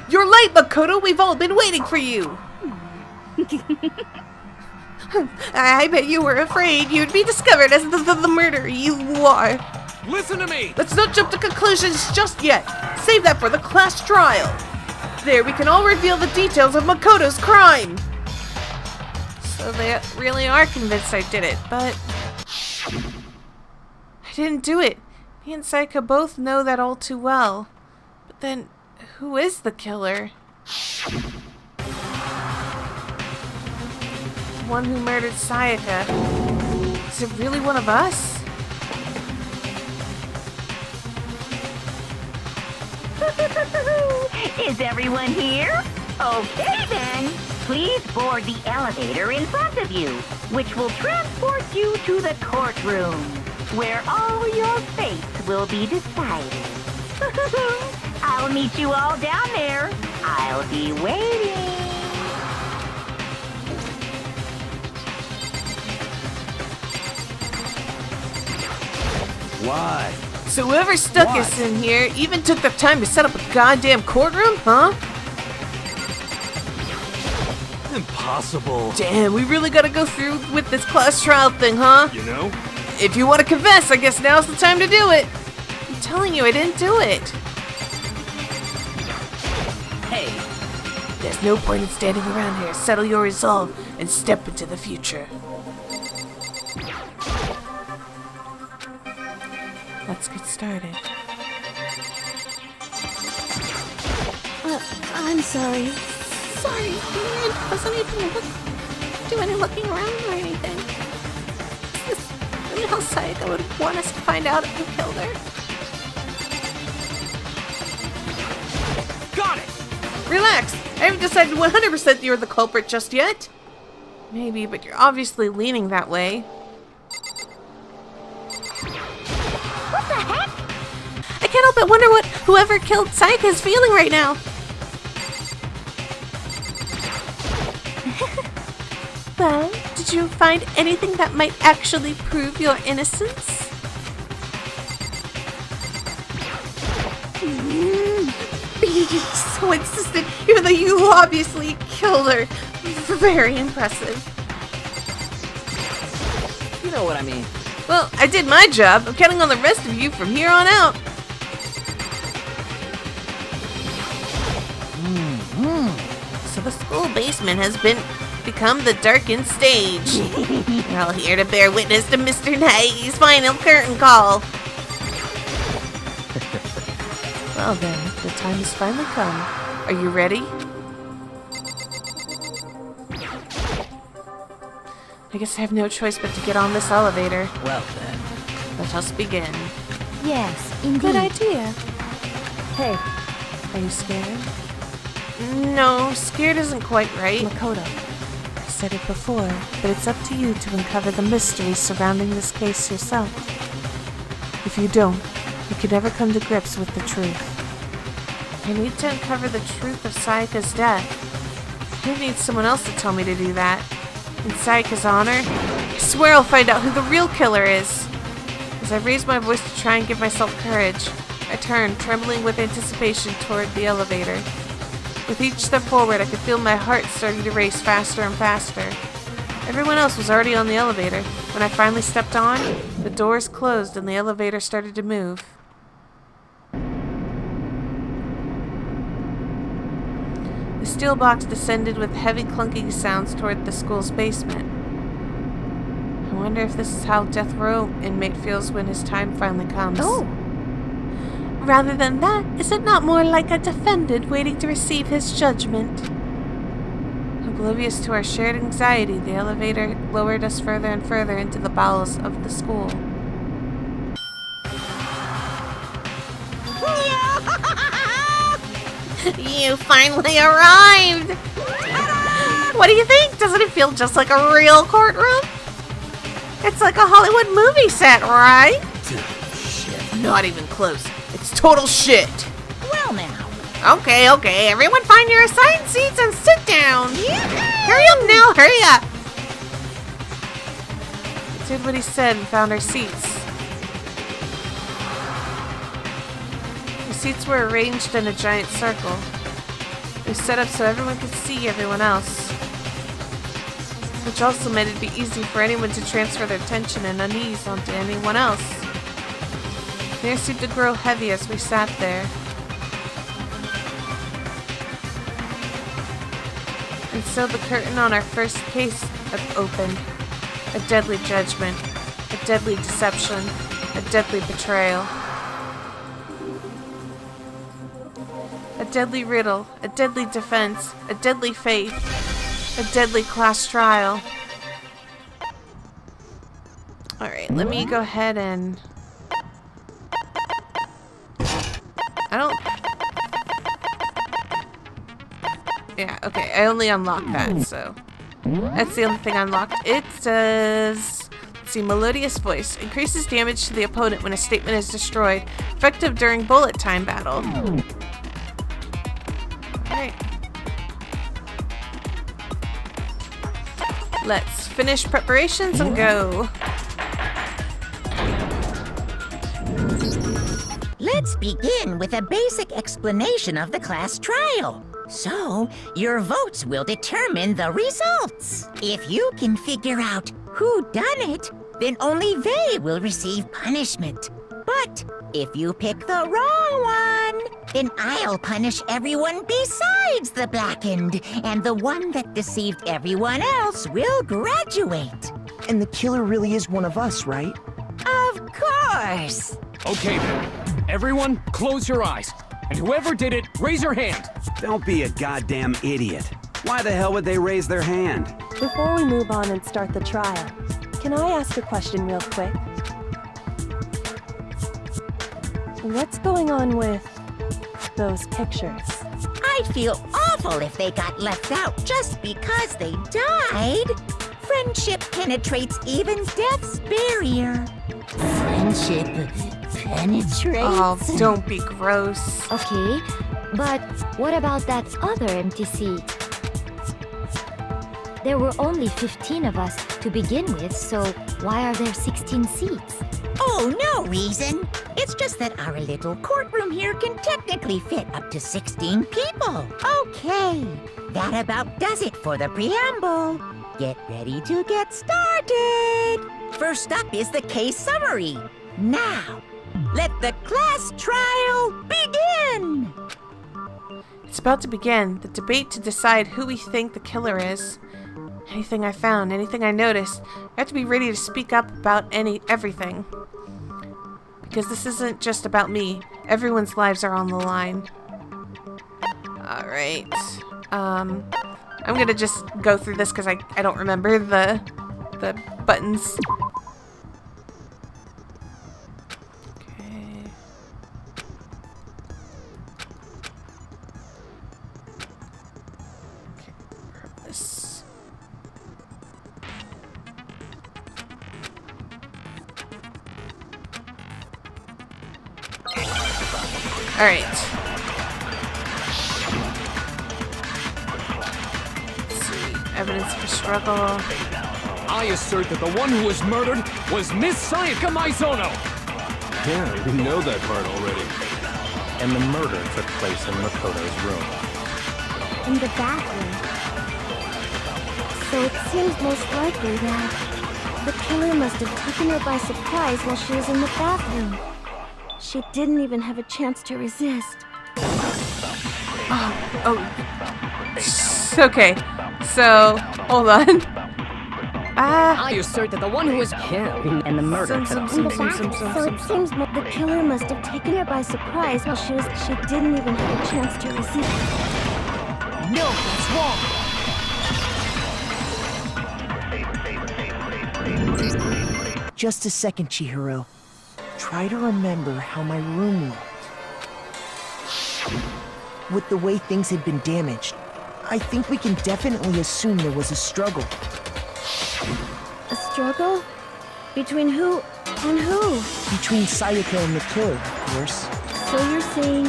You're late, Makoto! We've all been waiting for you! I bet you were afraid you'd be discovered as the murderer you are.
Listen to me!
Let's not jump to conclusions just yet. Save that for the class trial. There, we can all reveal the details of Makoto's crime. So they really are convinced I did it, but I didn't do it. Me and Sayaka both know that all too well. But then, who is the killer? The one who murdered Sayaka. Is it really one of us?
Is everyone here? Okay then. Please board the elevator in front of you, which will transport you to the courtroom, where all your fates will be decided. I'll meet you all down there. I'll be waiting.
Why?
So whoever stuck us in here even took the time to set up a goddamn courtroom, huh?
Impossible.
Damn, we really gotta go through with this class trial thing, huh?
You know?
If you want to confess, I guess now's the time to do it. I'm telling you, I didn't do it. Hey. There's no point in standing around here. Settle your resolve and step into the future. Let's get started.
I'm sorry. Sorry, I wasn't even do any looking around or anything. Is this really how Sayaka would want us to find out who killed her?
Got it!
Relax. I haven't decided 100% you're the culprit just yet. Maybe, but you're obviously leaning that way.
What the heck?
I can't help but wonder what whoever killed Sayaka is feeling right now. Well, did you find anything that might actually prove your innocence? So insistent, even though you obviously killed her. Very impressive.
You know what I mean.
Well, I did my job. I'm counting on the rest of you from here on out. So the school basement has become the darkened stage. We're all here to bear witness to Mr. Nai's final curtain call. Well then, the time has finally come. Are you ready? I guess I have no choice but to get on this elevator.
Well then.
Let us begin.
Yes, indeed.
Good idea.
Hey,
Are you scared? No, scared isn't quite right.
Makoto.
I said it before, but it's up to you to uncover the mystery surrounding this case yourself. If you don't, you can never come to grips with the truth. I need to uncover the truth of Sayaka's death. I don't need someone else to tell me to do that. In Sayaka's honor, I swear I'll find out who the real killer is. As I raise my voice to try and give myself courage, I turn, trembling with anticipation, toward the elevator. With each step forward, I could feel my heart starting to race faster and faster. Everyone else was already on the elevator. When I finally stepped on, the doors closed and the elevator started to move. The steel box descended with heavy clunking sounds toward the school's basement. I wonder if this is how death row inmate feels when his time finally comes.
Oh.
Rather than that, is it not more like a defendant waiting to receive his judgment? Oblivious to our shared anxiety, the elevator lowered us further and further into the bowels of the school.
You finally arrived! What do you think? Doesn't it feel just like a real courtroom? It's like a Hollywood movie set, right? Not even close. It's total shit.
Well now.
Okay, everyone find your assigned seats and sit down. Hurry up now, hurry up.
We did what he said and found our seats. The seats were arranged in a giant circle. They were set up so everyone could see everyone else, which also made it be easy for anyone to transfer their tension and unease onto anyone else. The air seemed to grow heavy as we sat there. And so the curtain on our first case opened. A deadly judgment, a deadly deception, a deadly betrayal. A deadly riddle, a deadly defense, a deadly faith, a deadly class trial. Alright, let me go ahead and... Yeah, okay, I only unlocked that, so... That's the only thing unlocked. It says... Let's see, melodious voice. Increases damage to the opponent when a statement is destroyed. Effective during bullet time battle. Alright. Let's finish preparations and go.
Let's begin with a basic explanation of the class trial. So, your votes will determine the results. If you can figure out who done it, then only they will receive punishment. But if you pick the wrong one, then I'll punish everyone besides the blackened, and the one that deceived everyone else will graduate.
And the killer really is one of us, right?
Of course!
Okay then. Everyone, close your eyes. And whoever did it, raise your hand.
Don't be a goddamn idiot. Why the hell would they raise their hand?
Before we move on and start the trial, can I ask a question real quick? What's going on with those pictures?
I'd feel awful if they got left out just because they died. Friendship penetrates even death's barrier. Friendship penetrates?
Oh, don't be gross.
Okay, but what about that other empty seat? There were only 15 of us to begin with, so why are there 16 seats?
Oh, no reason. It's just that our little courtroom here can technically fit up to 16 people. Okay, that about does it for the preamble. Get ready to get started. First up is the case summary. Now, let the class trial begin!
It's about to begin. The debate to decide who we think the killer is. Anything I found, anything I noticed, I have to be ready to speak up about everything. Because this isn't just about me. Everyone's lives are on the line. Alright. I'm gonna just go through this because I don't remember the buttons. Okay. This. Alright. Let's see. Evidence of a struggle.
I assert that the one who was murdered was Miss Sayaka Maizono.
Yeah, we know that part already. And the murder took place in Makoto's room.
In the bathroom. So it seems most likely that the killer must have taken her by surprise while she was in the bathroom. She didn't even have a chance to resist.
Okay. So, hold on.
I assert that the one who was killed and the murder
So it seems the killer must have taken her by surprise while she didn't even have a chance to resist.
No, that's wrong. Just a second, Chihiro. Try to remember how my room looked. With the way things had been damaged, I think we can definitely assume there was a struggle.
A struggle? Between who and who?
Between Sayaka and the killer, of course.
So you're saying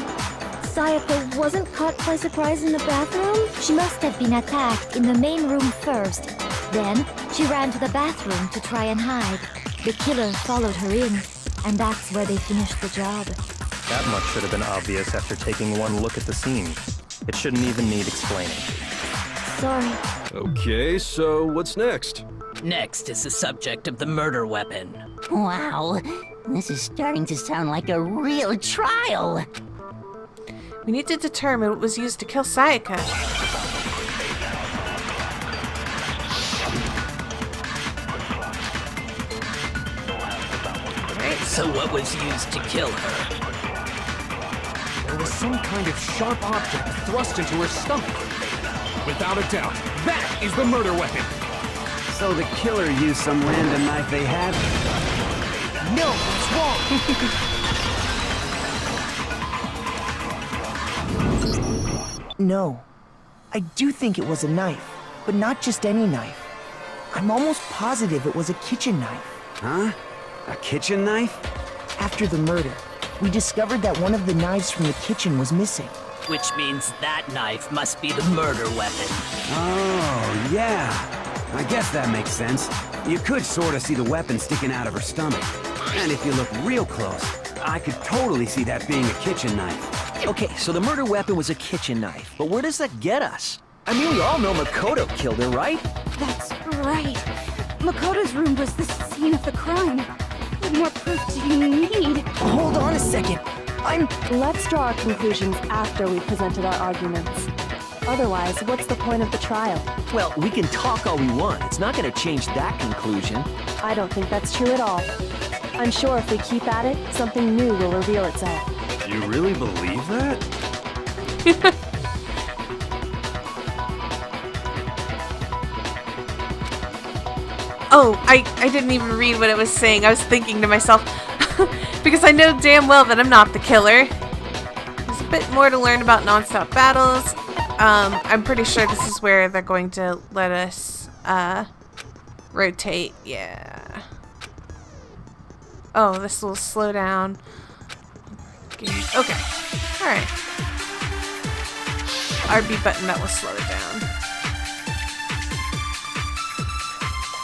Sayaka wasn't caught by surprise in the bathroom?
She must have been attacked in the main room first. Then, she ran to the bathroom to try and hide. The killer followed her in, and that's where they finished the job.
That much should have been obvious after taking one look at the scene. It shouldn't even need explaining.
Sorry.
Okay, so what's next?
Next is the subject of the murder weapon.
Wow, this is starting to sound like a real trial.
We need to determine what was used to kill Sayaka.
So what was used to kill her?
There was some kind of sharp object thrust into her stomach. Without a doubt, that is the murder weapon.
So the killer used some random knife they had?
No, that's wrong. No. I do think it was a knife, but not just any knife. I'm almost positive it was a kitchen knife.
Huh? A kitchen knife?
After the murder, we discovered that one of the knives from the kitchen was missing.
Which means that knife must be the murder weapon.
Oh, yeah. I guess that makes sense. You could sort of see the weapon sticking out of her stomach. And if you look real close, I could totally see that being a kitchen knife.
Okay, so the murder weapon was a kitchen knife, but where does that get us? I mean, we all know Makoto killed her, right?
That's right. Makoto's room was the scene of the crime. What more proof do you need?
Hold on a second.
Let's draw our conclusions after we've presented our arguments. Otherwise, what's the point of the trial?
Well, we can talk all we want. It's not going to change that conclusion.
I don't think that's true at all. I'm sure if we keep at it, something new will reveal itself.
You really believe that?
Oh, I didn't even read what it was saying. I was thinking to myself, because I know damn well that I'm not the killer. There's a bit more to learn about non-stop battles. I'm pretty sure this is where they're going to let us rotate. Yeah. Oh, this will slow down. Okay. Alright. RB button, that will slow it down.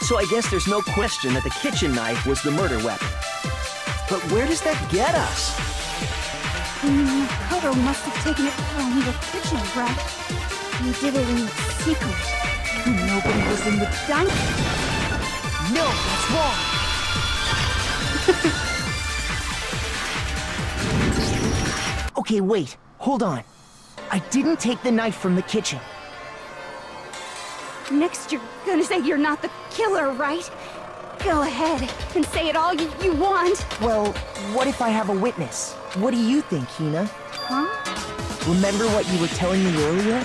So I guess there's no question that the kitchen knife was the murder weapon. But where does that get us?
Makoto must have taken it from the kitchen, right? He did it in secret. Nobody was in the dining room.
No, that's wrong. Okay, wait. Hold on. I didn't take the knife from the kitchen.
Next, you're gonna say you're not the killer, right? Go ahead and say it all you want.
Well, what if I have a witness? What do you think, Hina?
Huh?
Remember what you were telling me earlier?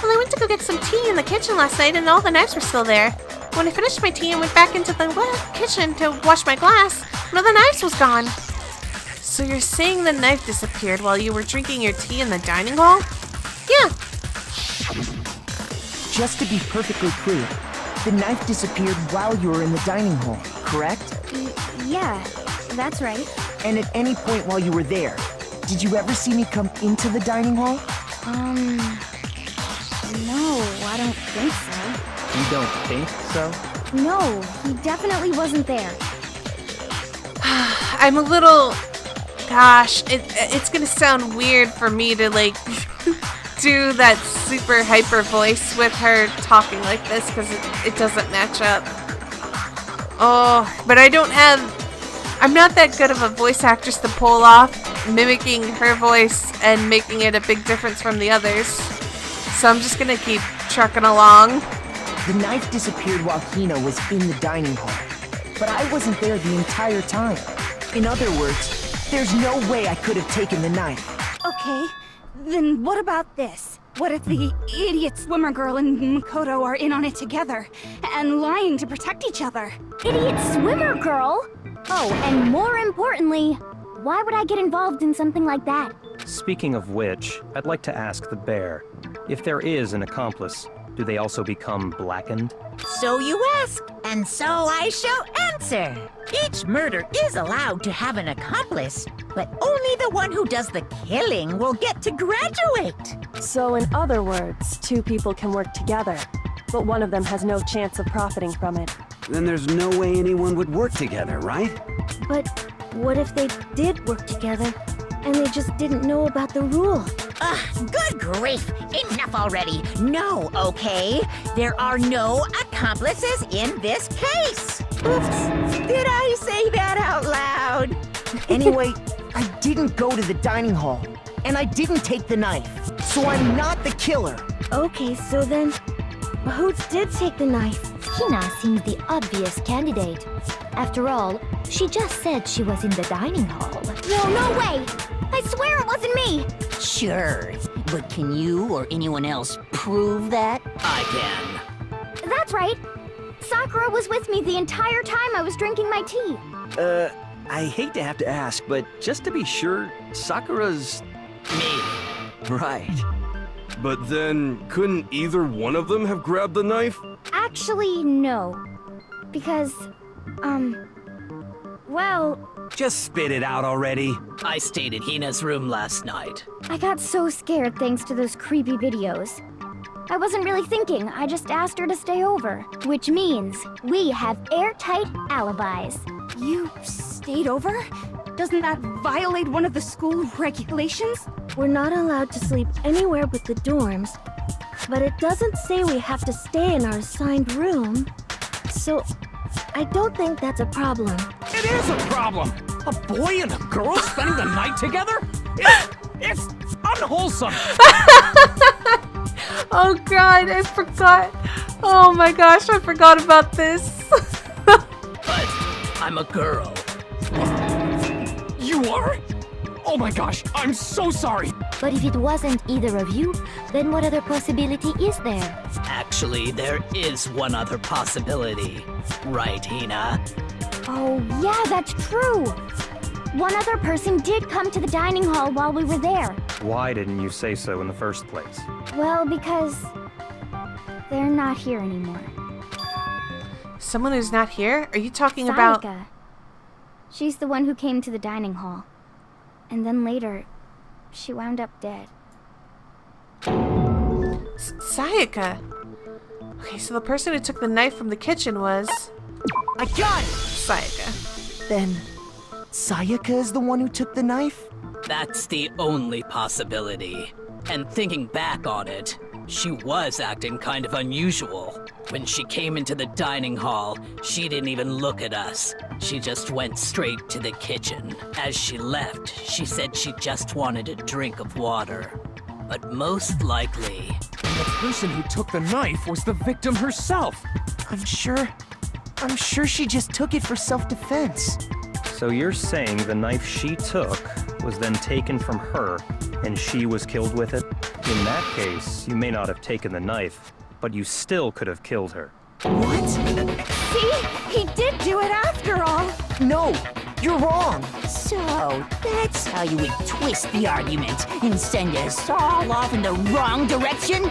Well, I went to go get some tea in the kitchen last night and all the knives were still there. When I finished my tea and went back into the kitchen to wash my glass, one of the knives was gone. So you're saying the knife disappeared while you were drinking your tea in the dining hall? Yeah.
Just to be perfectly clear, the knife disappeared while you were in the dining hall, correct?
Yeah, that's right.
And at any point while you were there, did you ever see me come into the dining hall?
No, I don't think so.
You don't think so?
No, he definitely wasn't there.
I'm a little... Gosh, it's gonna sound weird for me to, like, do that super hyper voice with her talking like this, because it doesn't match up. Oh, but I don't have... I'm not that good of a voice actress to pull off mimicking her voice and making it a big difference from the others. So I'm just gonna keep trucking along.
The knife disappeared while Hina was in the dining hall. But I wasn't there the entire time. In other words, there's no way I could have taken the knife.
Okay, then what about this? What if the idiot swimmer girl and Makoto are in on it together and lying to protect each other?
Idiot swimmer girl? Oh, and more importantly, why would I get involved in something like that?
Speaking of which, I'd like to ask the bear, if there is an accomplice, do they also become blackened?
So you ask, and so I shall answer. Each murder is allowed to have an accomplice, but only the one who does the killing will get to graduate.
So in other words, two people can work together, but one of them has no chance of profiting from it.
Then there's no way anyone would work together, right?
But what if they did work together, and they just didn't know about the rule?
Good grief! Enough already! No, okay? There are no accomplices in this case! Oops! Did I say that out loud?
Anyway, I didn't go to the dining hall, and I didn't take the knife, so I'm not the killer.
Okay, so then, who did take the knife?
Hina seems the obvious candidate. After all, she just said she was in the dining hall.
No, no way! I swear it wasn't me!
Sure, but can you or anyone else prove that?
I can.
That's right. Sakura was with me the entire time I was drinking my tea.
I hate to have to ask, but just to be sure, Sakura's...
Me.
Right.
But then, couldn't either one of them have grabbed the knife?
Actually, no. Because, well...
Just spit it out already.
I stayed in Hina's room last night.
I got so scared thanks to those creepy videos. I wasn't really thinking, I just asked her to stay over. Which means we have airtight alibis.
You stayed over? Doesn't that violate one of the school regulations?
We're not allowed to sleep anywhere but the dorms, but it doesn't say we have to stay in our assigned room. So, I don't think that's a problem.
It is a problem! A boy and a girl spending the night together? It's unwholesome!
Oh god, I forgot. Oh my gosh, I forgot about this.
But I'm a girl.
You are? Oh my gosh, I'm so sorry!
But if it wasn't either of you, then what other possibility is there?
Actually, there is one other possibility. Right, Hina?
Oh, yeah, that's true. One other person did come to the dining hall while we were there.
Why didn't you say so in the first place?
Well, because they're not here anymore.
Someone who's not here? Are you talking about...
Sayaka. She's the one who came to the dining hall. And then later, she wound up dead.
Sayaka. Okay, so the person who took the knife from the kitchen was...
I got it!
Sayaka.
Then, Sayaka is the one who took the knife?
That's the only possibility. And thinking back on it, she was acting kind of unusual. When she came into the dining hall, she didn't even look at us. She just went straight to the kitchen. As she left, she said she just wanted a drink of water. But most likely...
The person who took the knife was the victim herself!
I'm sure she just took it for self-defense.
So you're saying the knife she took was then taken from her, and she was killed with it? In that case, you may not have taken the knife, but you still could have killed her.
What?
See? He did do it after all!
No! You're wrong!
So, that's how you would twist the argument and send us all off in the wrong direction?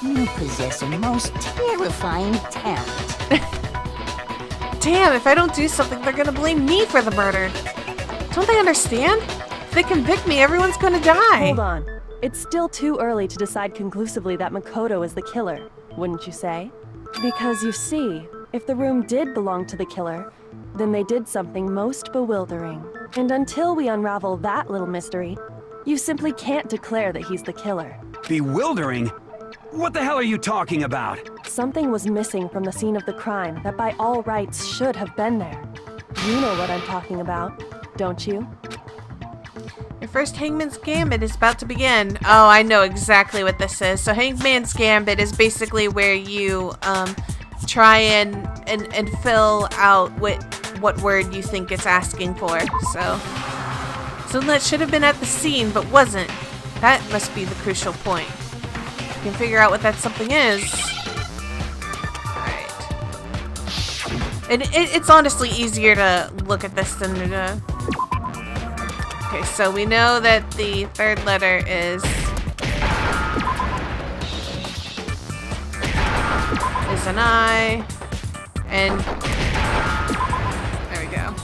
You possess a most terrifying talent.
Damn, if I don't do something, they're gonna blame me for the murder. Don't they understand? If they convict me, everyone's gonna die.
Hold on. It's still too early to decide conclusively that Makoto is the killer, wouldn't you say? Because you see, if the room did belong to the killer, then they did something most bewildering. And until we unravel that little mystery, you simply can't declare that he's the killer.
Bewildering? What the hell are you talking about?
Something was missing from the scene of the crime that by all rights should have been there. You know what I'm talking about, don't you?
If first Hangman's Gambit is about to begin. Oh, I know exactly what this is. So Hangman's Gambit is basically where you try and fill out what word you think it's asking for. So that should have been at the scene, but wasn't. That must be the crucial point. You can figure out what that something is. Alright. And it's honestly easier to look at this than to... Okay, so we know that the third letter is an I, and there we go.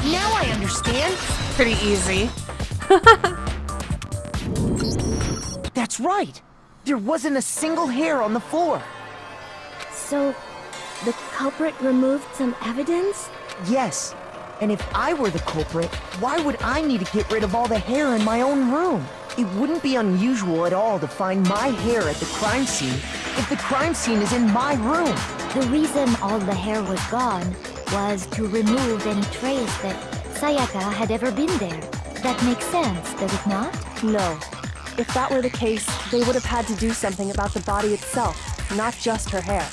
Now I understand.
Pretty easy.
That's right. There wasn't a single hair on the floor.
So, the culprit removed some evidence?
Yes. And if I were the culprit, why would I need to get rid of all the hair in my own room? It wouldn't be unusual at all to find my hair at the crime scene if the crime scene is in my room.
The reason all the hair was gone was to remove any trace that Sayaka had ever been there. That makes sense, does it not?
No. If that were the case, they would have had to do something about the body itself, not just her hair.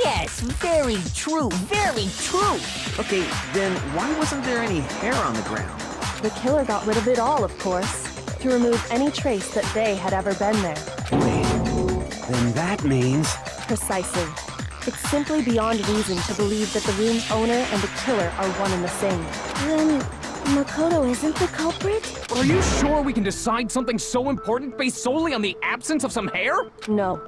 Yes, very true, very true. Okay, then why wasn't there any hair on the ground?
The killer got rid of it all, of course, to remove any trace that they had ever been there.
Wait, then that means...
Precisely. It's simply beyond reason to believe that the room's owner and the killer are one and the same.
Then Makoto isn't the culprit?
Are you sure we can decide something so important based solely on the absence of some hair?
No.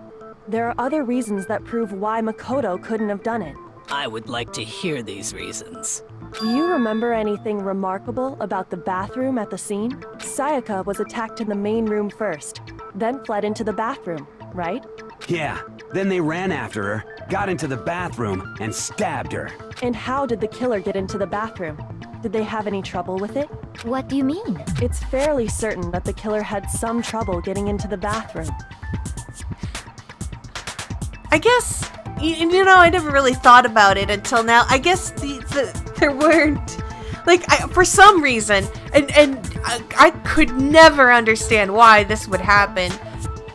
There are other reasons that prove why Makoto couldn't have done it.
I would like to hear these reasons.
Do you remember anything remarkable about the bathroom at the scene? Sayaka was attacked in the main room first, then fled into the bathroom, right?
Yeah, then they ran after her, got into the bathroom, and stabbed her.
And how did the killer get into the bathroom? Did they have any trouble with it?
What do you mean?
It's fairly certain that the killer had some trouble getting into the bathroom.
I guess, you know, I never really thought about it until now. I guess there weren't, like, for some reason, and I could never understand why this would happen.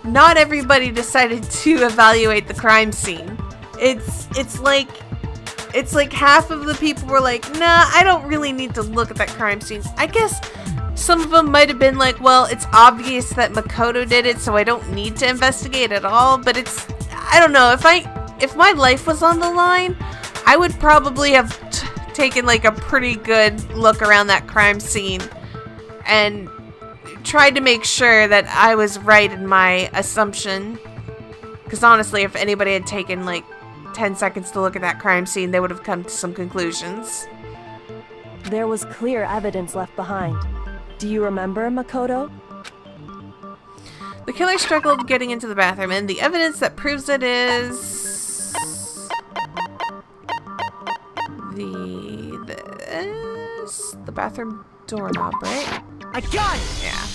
Not everybody decided to evaluate the crime scene. It's like half of the people were like, nah, I don't really need to look at that crime scene. I guess some of them might have been like, well, it's obvious that Makoto did it, so I don't need to investigate at all. But I don't know, if my life was on the line, I would probably have taken like a pretty good look around that crime scene and tried to make sure that I was right in my assumption. Because honestly, if anybody had taken like 10 seconds to look at that crime scene, they would have come to some conclusions.
There was clear evidence left behind. Do you remember, Makoto?
The killer struggled getting into the bathroom, and the evidence that proves it is... the bathroom doorknob, right?
I got it!
Yeah.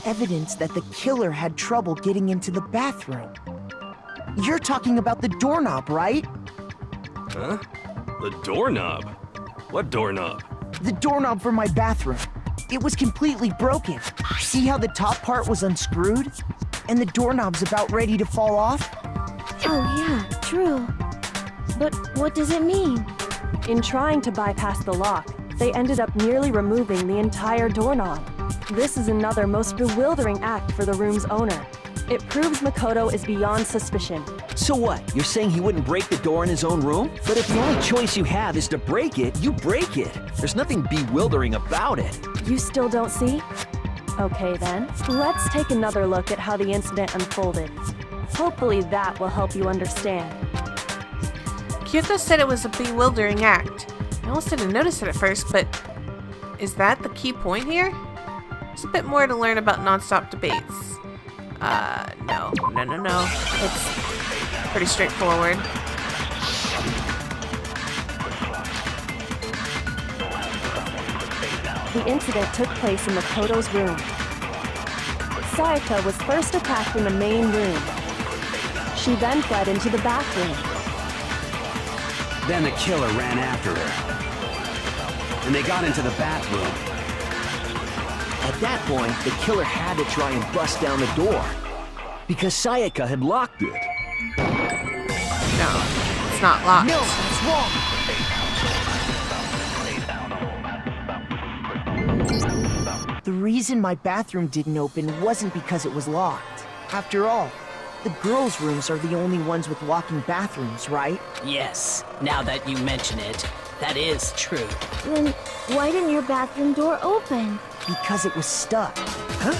Evidence that the killer had trouble getting into the bathroom. You're talking about the doorknob, right?
Huh? The doorknob? What doorknob?
The doorknob for my bathroom. It was completely broken. See how the top part was unscrewed? And the doorknob's about ready to fall off?
Oh yeah, true. But what does it mean?
In trying to bypass the lock, they ended up nearly removing the entire doorknob. This is another most bewildering act for the room's owner. It proves Makoto is beyond suspicion.
So what? You're saying he wouldn't break the door in his own room? But if the only choice you have is to break it, you break it. There's nothing bewildering about it.
You still don't see? Okay then, let's take another look at how the incident unfolded. Hopefully that will help you understand.
Kyoko said it was a bewildering act. I almost didn't notice it at first, but is that the key point here? There's a bit more to learn about non-stop debates. No. It's pretty straightforward.
The incident took place in Makoto's room. Sayaka was first attacked in the main room. She then fled into the bathroom.
Then the killer ran after her. And they got into the bathroom.
At that point, the killer had to try and bust down the door. Because Sayaka had locked it.
No, it's not locked.
No, it's wrong. The reason my bathroom didn't open wasn't because it was locked. After all, the girls' rooms are the only ones with walking bathrooms, right?
Yes, now that you mention it, that is true.
Then why didn't your bathroom door open?
Because it was stuck.
Huh?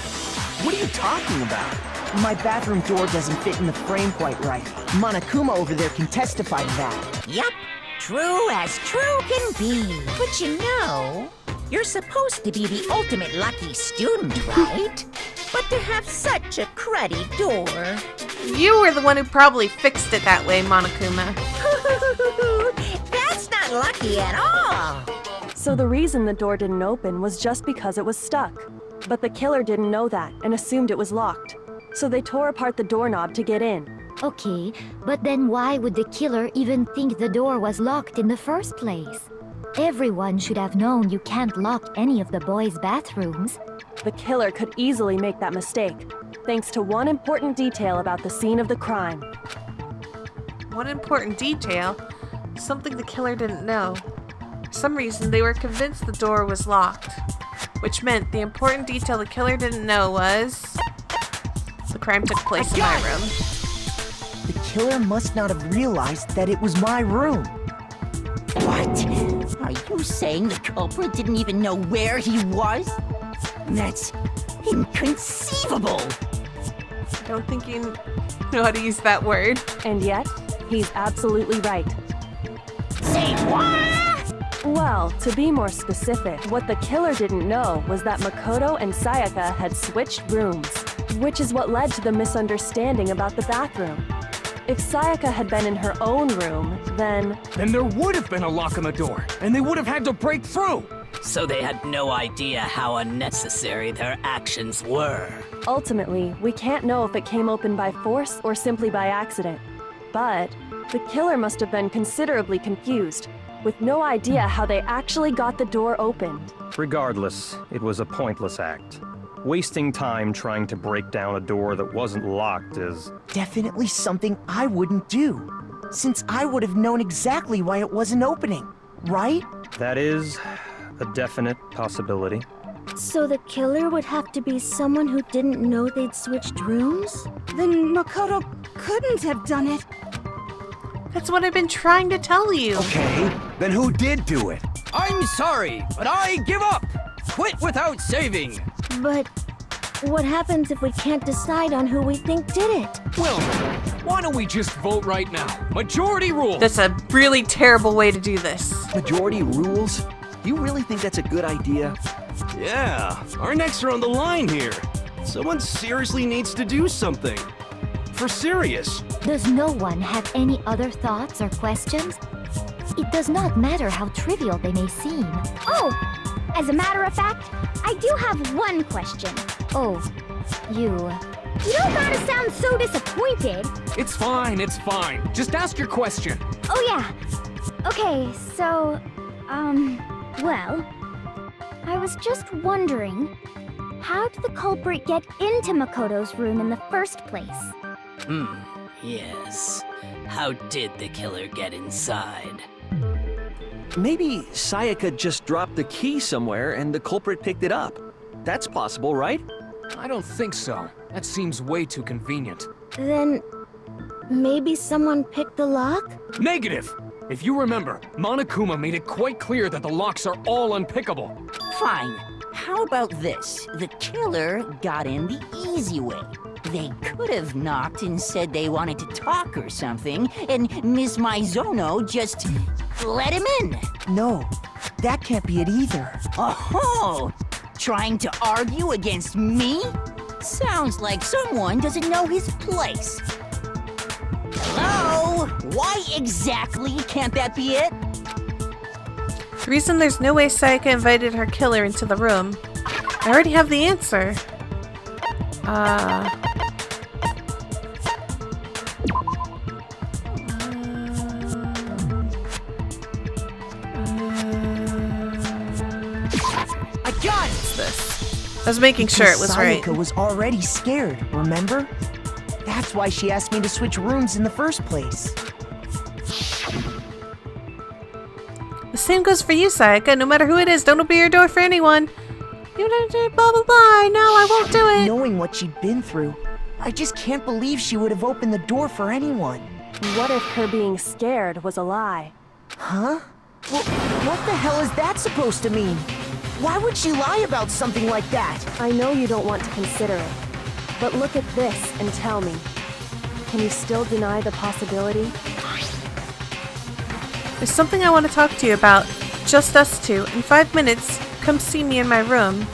What are you talking about?
My bathroom door doesn't fit in the frame quite right. Monokuma over there can testify to that.
Yup, true as true can be. But you know, you're supposed to be the ultimate lucky student, right? But to have such a cruddy door.
You were the one who probably fixed it that way, Monokuma.
That's not lucky at all.
So the reason the door didn't open was just because it was stuck. But the killer didn't know that and assumed it was locked. So they tore apart the doorknob to get in.
Okay, but then why would the killer even think the door was locked in the first place? Everyone should have known you can't lock any of the boys' bathrooms.
The killer could easily make that mistake, thanks to one important detail about the scene of the crime.
One important detail? Something the killer didn't know. For some reason, they were convinced the door was locked. Which meant the important detail the killer didn't know was... the crime took place in my room.
The killer must not have realized that it was my room.
What? Are you saying the culprit didn't even know where he was? That's inconceivable.
I don't think you know how to use that word.
And yet, he's absolutely right.
Say what?
Well, to be more specific, what the killer didn't know was that Makoto and Sayaka had switched rooms, which is what led to the misunderstanding about the bathroom. If Sayaka had been in her own room, then
there would have been a lock on the door, and they would have had to break through.
So they had no idea how unnecessary their actions were.
ultimately, we can't know if it came open by force or simply by accident. But the killer must have been considerably confused, with no idea how they actually got the door opened.
Regardless, it was a pointless act. Wasting time trying to break down a door that wasn't locked is...
definitely something I wouldn't do, since I would have known exactly why it wasn't opening, right?
That is a definite possibility.
So the killer would have to be someone who didn't know they'd switched rooms?
Then Makoto couldn't have done it.
That's what I've been trying to tell you.
Okay, then who did do it?
I'm sorry, but I give up! Quit without saving!
But what happens if we can't decide on who we think did it?
Well, why don't we just vote right now? Majority rules!
That's a really terrible way to do this.
Majority rules? You really think that's a good idea?
Yeah, our necks are on the line here. Someone seriously needs to do something. For serious.
Does no one have any other thoughts or questions? It does not matter how trivial they may seem.
Oh, as a matter of fact, I do have one question.
Oh, you
don't gotta sound so disappointed.
It's fine, it's fine. Just ask your question.
Oh yeah. Okay, so, well, I was just wondering, how did the culprit get into Makoto's room in the first place?
Yes. How did the killer get inside?
Maybe Sayaka just dropped the key somewhere and the culprit picked it up. That's possible, right?
I don't think so. That seems way too convenient.
Then, maybe someone picked the lock?
Negative! If you remember, Monokuma made it quite clear that the locks are all unpickable.
Fine. How about this? The killer got in the easy way. They could have knocked and said they wanted to talk or something, and Miss Maizono just let him in.
No, that can't be it either.
Oh, trying to argue against me? Sounds like someone doesn't know his place. Hello? Why exactly can't that be it?
The reason there's no way Sayaka invited her killer into the room. I already have the answer.
I got it!
What's this? was making sure it was right.
Sayaka was already scared, remember? That's why she asked me to switch rooms in the first place.
The same goes for you, Sayaka. No matter who it is, don't open your door for anyone. You don't do blah blah blah. No, I won't do it.
Knowing what she'd been through, I just can't believe she would have opened the door for anyone.
What if her being scared was a lie?
Huh? Well, what the hell is that supposed to mean? Why would she lie about something like that?
I know you don't want to consider it, but look at this and tell me. Can you still deny the possibility?
There's something I want to talk to you about. Just us two. In 5 minutes, come see me in my room.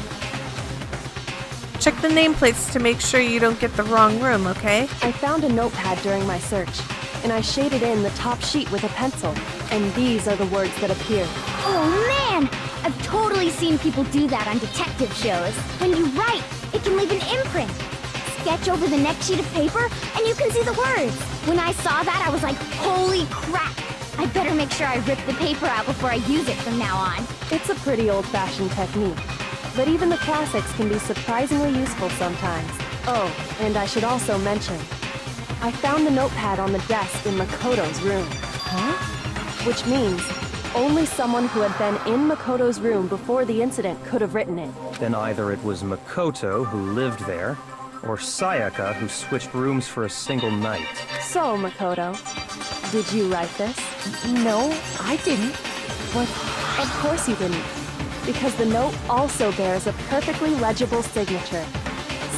Check the nameplates to make sure you don't get the wrong room, okay?
I found a notepad during my search, and I shaded in the top sheet with a pencil, and these are the words that appear.
Oh man! I've totally seen people do that on detective shows. When you write, it can leave an imprint. Sketch over the next sheet of paper, and you can see the words. When I saw that, I was like, holy crap! I better make sure I rip the paper out before I use it from now on.
It's a pretty old-fashioned technique, but even the classics can be surprisingly useful sometimes. Oh, and I should also mention, I found the notepad on the desk in Makoto's room.
Huh?
Which means only someone who had been in Makoto's room before the incident could have written it.
Then either it was Makoto who lived there, or Sayaka who switched rooms for a single night.
So, Makoto, did you write this?
No, I didn't.
But of course you didn't, because the note also bears a perfectly legible signature.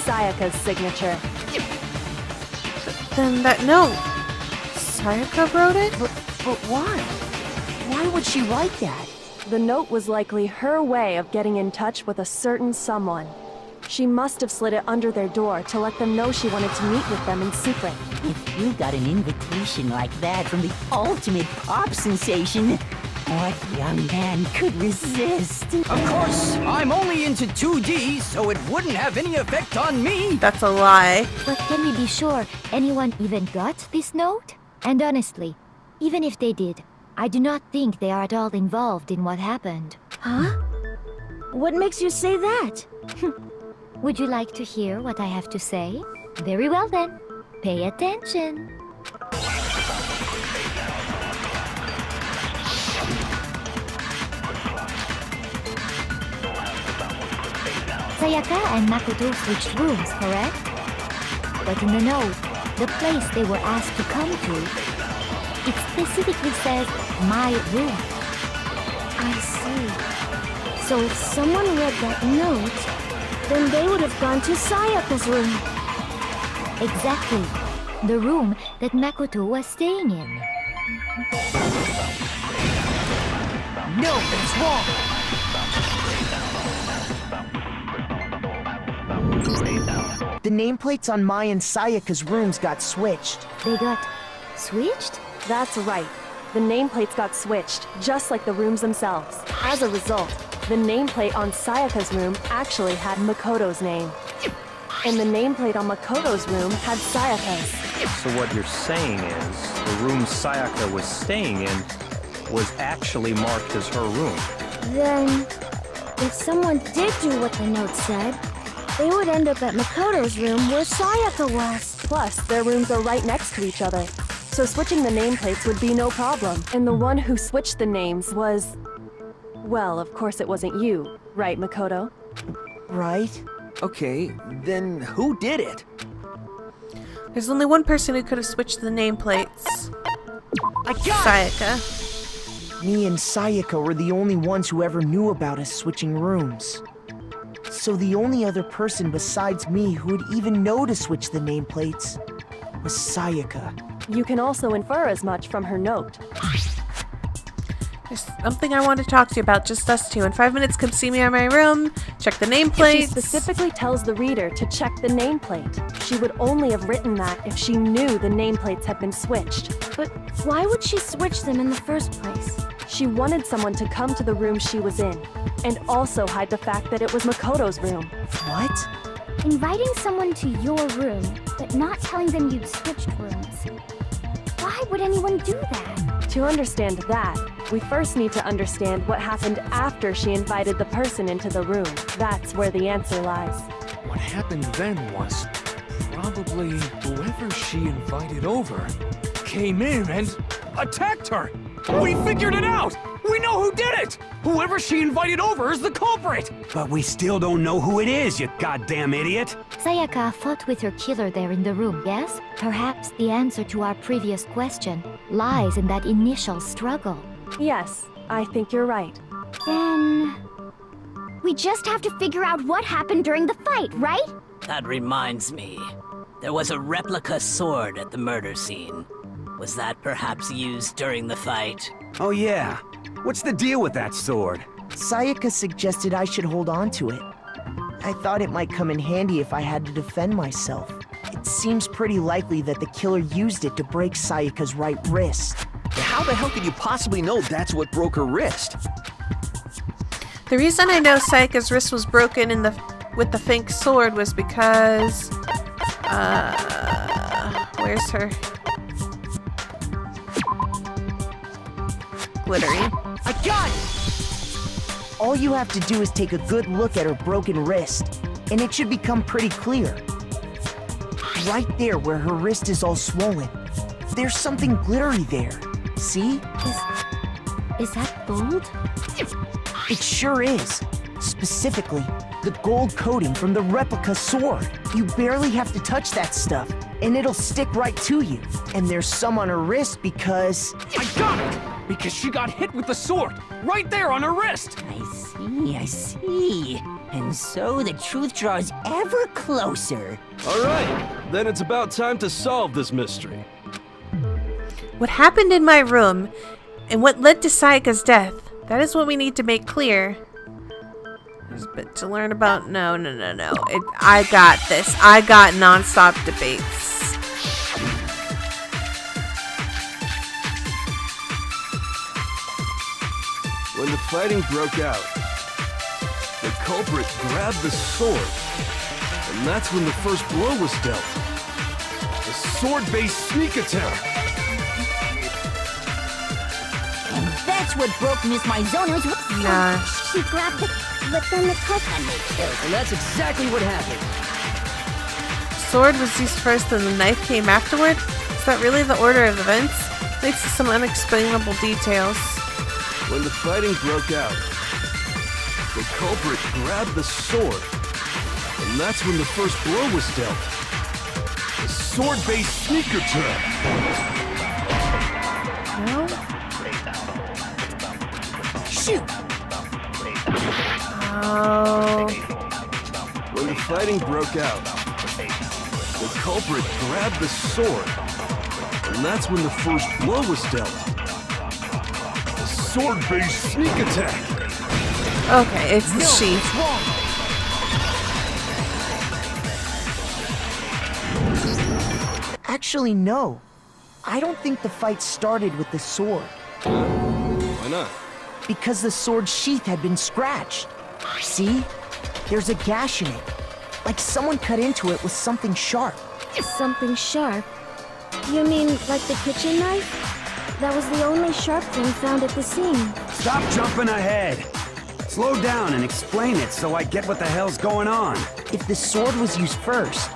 Sayaka's signature.
Then that note, Sayaka wrote it?
But why? Why would she write that?
The note was likely her way of getting in touch with a certain someone. She must have slid it under their door to let them know she wanted to meet with them in secret.
If you got an invitation like that from the ultimate pop sensation, what young man could resist?
Of course, I'm only into 2D, so it wouldn't have any effect on me.
That's a lie.
But can we be sure anyone even got this note? And honestly, even if they did, I do not think they are at all involved in what happened.
Huh? What makes you say that?
Would you like to hear what I have to say? Very well then. Pay attention. Sayaka and Makoto switched rooms, correct? But in the note, the place they were asked to come to, it specifically says, my room.
I see. So if someone read that note, then they would have gone to Sayaka's room.
Exactly. The room that Makoto was staying in.
No, it's wrong! The nameplates on Mai and Sayaka's rooms got switched.
They got switched?
That's right. The nameplates got switched, just like the rooms themselves. As a result, the nameplate on Sayaka's room actually had Makoto's name. And the nameplate on Makoto's room had Sayaka's.
So what you're saying is, the room Sayaka was staying in was actually marked as her room.
Then, if someone did do what the note said, they would end up at Makoto's room where Sayaka was.
Plus, their rooms are right next to each other, so switching the nameplates would be no problem. And the one who switched the names was... well, of course it wasn't you, right, Makoto?
Right?
Okay, then who did it?
There's only one person who could have switched the nameplates. Sayaka.
Me and Sayaka were the only ones who ever knew about us switching rooms. So the only other person besides me who would even know to switch the nameplates was Sayaka.
You can also infer as much from her note.
There's something I want to talk to you about, just us two. In 5 minutes, come see me in my room, check the nameplates.
She specifically tells the reader to check the nameplate. She would only have written that if she knew the nameplates had been switched.
But why would she switch them in the first place?
She wanted someone to come to the room she was in, and also hide the fact that it was Makoto's room.
What?
Inviting someone to your room, but not telling them you'd switched rooms. Why would anyone do that?
To understand that, we first need to understand what happened after she invited the person into the room. That's where the answer lies.
What happened then was probably whoever she invited over came in and attacked her. We figured it out! We know who did it! Whoever she invited over is the culprit!
But we still don't know who it is, you goddamn idiot!
Sayaka fought with her killer there in the room, yes? Perhaps the answer to our previous question lies in that initial struggle.
Yes, I think you're right.
Then... we just have to figure out what happened during the fight, right?
That reminds me. There was a replica sword at the murder scene. Was that perhaps used during the fight?
Oh yeah. What's the deal with that sword?
Sayaka suggested I should hold on to it. I thought it might come in handy if I had to defend myself. It seems pretty likely that the killer used it to break Sayaka's right wrist.
How the hell could you possibly know that's what broke her wrist?
The reason I know Sayaka's wrist was broken with the fake sword was because... where's her... glittery?
I got it! All you have to do is take a good look at her broken wrist, and it should become pretty clear. Right there where her wrist is all swollen, there's something glittery there. See?
Is that gold?
It sure is. Specifically, the gold coating from the replica sword. You barely have to touch that stuff, and it'll stick right to you. And there's some on her wrist because...
I got it! Because she got hit with the sword, right there on her wrist!
I see. And so the truth draws ever closer.
Alright, then it's about time to solve this mystery.
What happened in my room, and what led to Sayaka's death, that is what we need to make clear. There's a bit to learn about. No. I got this. I got non-stop debates.
When the fighting broke out, the culprit grabbed the sword, and that's when the first blow was dealt. A sword-based sneak attack.
And that's what broke Miss Maizono's...
Nah.
She grabbed it, but then the culprit...
And that's exactly what happened.
Sword was used first and the knife came afterward? Is that really the order of events? Leads to some unexplainable details.
When the fighting broke out, the culprit grabbed the sword, and that's when the first blow was dealt. A sword-based sneak attack.
No?
Shoot!
Oh.
When the fighting broke out, the culprit grabbed the sword, and that's when the first blow was dealt. A sword-based sneak attack.
Okay, it's the sheath.
Actually, no. I don't think the fight started with the sword.
Why not?
Because the sword sheath had been scratched. See? There's a gash in it. Like someone cut into it with something sharp.
Something sharp? You mean like the kitchen knife? That was the only sharp thing found at the scene.
Stop jumping ahead! Slow down and explain it so I get what the hell's going on.
If the sword was used first,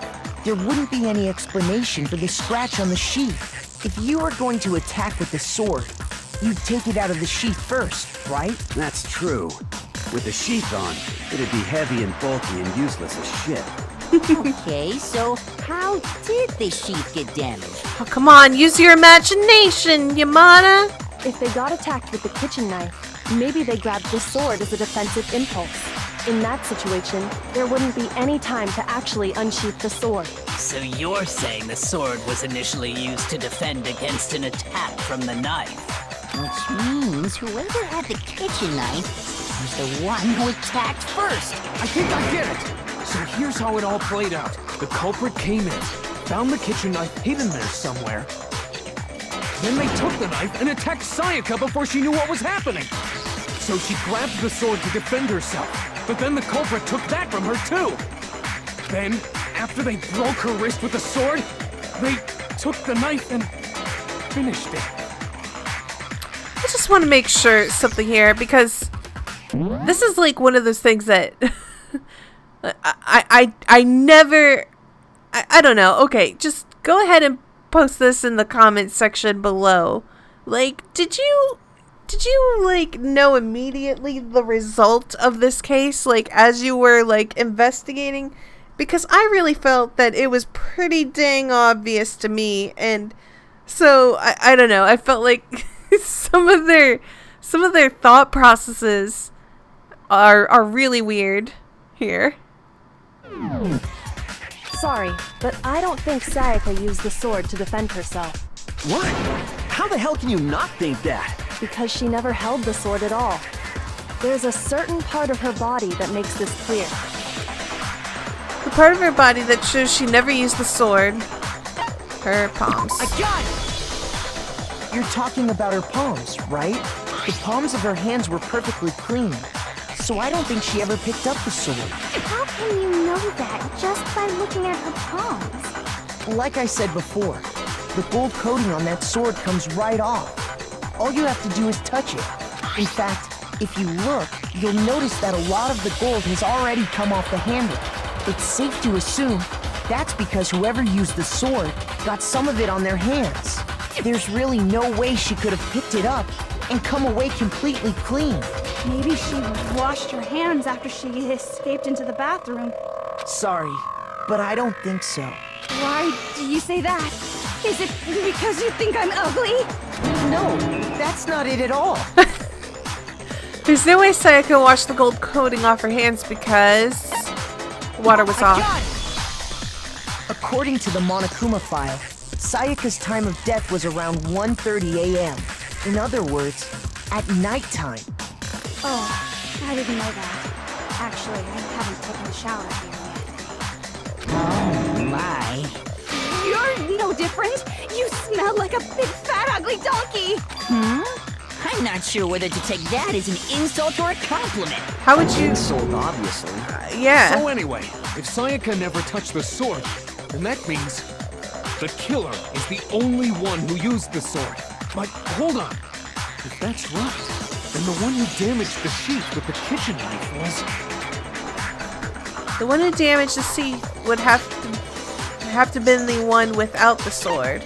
there wouldn't be any explanation for the scratch on the sheath. If you were going to attack with the sword, you'd take it out of the sheath first, right?
That's true. With the sheath on, it'd be heavy and bulky and useless as shit.
Okay, so how did the sheath get damaged?
Oh, come on, use your imagination, Yamada!
If they got attacked with the kitchen knife, maybe they grabbed the sword as a defensive impulse. In that situation, there wouldn't be any time to actually unsheath the sword.
So you're saying the sword was initially used to defend against an attack from the knife?
Which means whoever had the kitchen knife was the one who attacked first.
I think I get it! So here's how it all played out. The culprit came in, found the kitchen knife hidden there somewhere. Then they took the knife and attacked Sayaka before she knew what was happening. So she grabbed the sword to defend herself, but then the culprit took that from her too. Then, after they broke her wrist with the sword, they took the knife and finished it.
just want to make sure something here, because this is like one of those things that I never, I don't know. Okay, just go ahead and post this in the comments section below. Like, did you like know immediately the result of this case, like as you were like investigating? Because I really felt that it was pretty dang obvious to me, and so I don't know. I felt like some of their thought processes are really weird here.
Sorry, but I don't think Sayaka used the sword to defend herself.
What? How the hell can you not think that?
Because she never held the sword at all. There's a certain part of her body that makes this clear.
The part of her body that shows she never used the sword. Her palms.
I got it! You're talking about her palms, right? The palms of her hands were perfectly clean, so I don't think she ever picked up the sword.
How can you know that just by looking at her palms?
Like I said before, the gold coating on that sword comes right off. All you have to do is touch it. In fact, if you look, you'll notice that a lot of the gold has already come off the handle. It's safe to assume that's because whoever used the sword got some of it on their hands. There's really no way she could have picked it up and come away completely clean.
Maybe she washed her hands after she escaped into the bathroom.
Sorry, but I don't think so.
Why do you say that? Is it because you think I'm ugly?
No, that's not it at all.
There's no way Sayaka washed the gold coating off her hands because water was off.
According to the Monokuma file, Sayaka's time of death was around 1:30 a.m. In other words, at nighttime.
Oh, I didn't know that. Actually, I haven't taken a shower here yet.
Oh my.
You're no different. You smell like a big fat ugly donkey.
I'm not sure whether to take that as an insult or a compliment.
How would you...
Insult, obviously.
Yeah.
So anyway, if Sayaka never touched the sword, then that means the killer is the only one who used the sword. But hold on. If that's right, then the one who damaged the sheath with the kitchen knife was...
The one who damaged the sheath would have to been the one without the sword.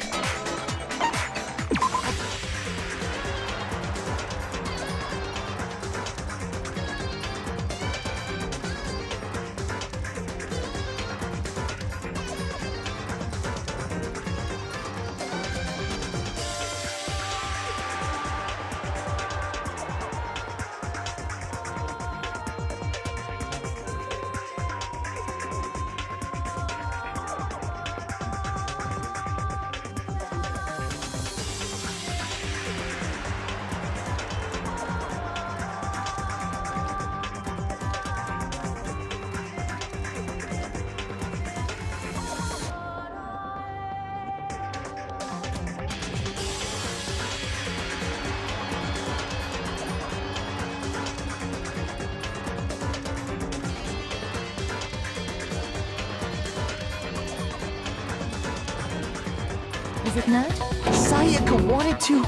Is it not?
Sayaka wanted to...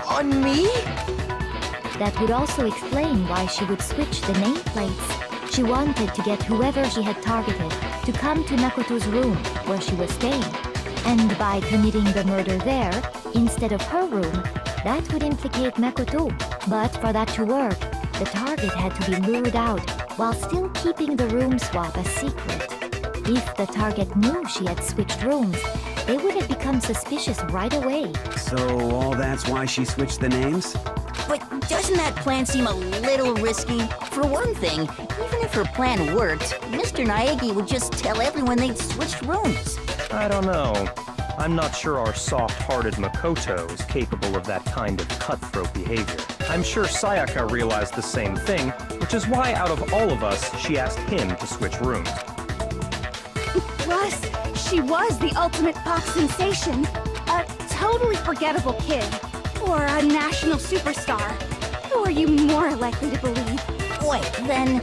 on me?
That would also explain why she would switch the nameplates. She wanted to get whoever she had targeted to come to Makoto's room where she was staying. And by committing the murder there, instead of her room, that would implicate Makoto. But for that to work, the target had to be lured out while still keeping the room swap a secret. If the target knew she had switched rooms, they would have become suspicious right away.
So all that's why she switched the names?
But doesn't that plan seem a little risky? For one thing, even if her plan worked, Mr. Naegi would just tell everyone they'd switched rooms.
I don't know. I'm not sure our soft-hearted Makoto is capable of that kind of cutthroat behavior. I'm sure Sayaka realized the same thing, which is why out of all of us, she asked him to switch rooms.
Plus, she was the ultimate pop sensation. A totally forgettable kid. Or a national superstar. Who are you more likely to believe?
Wait, then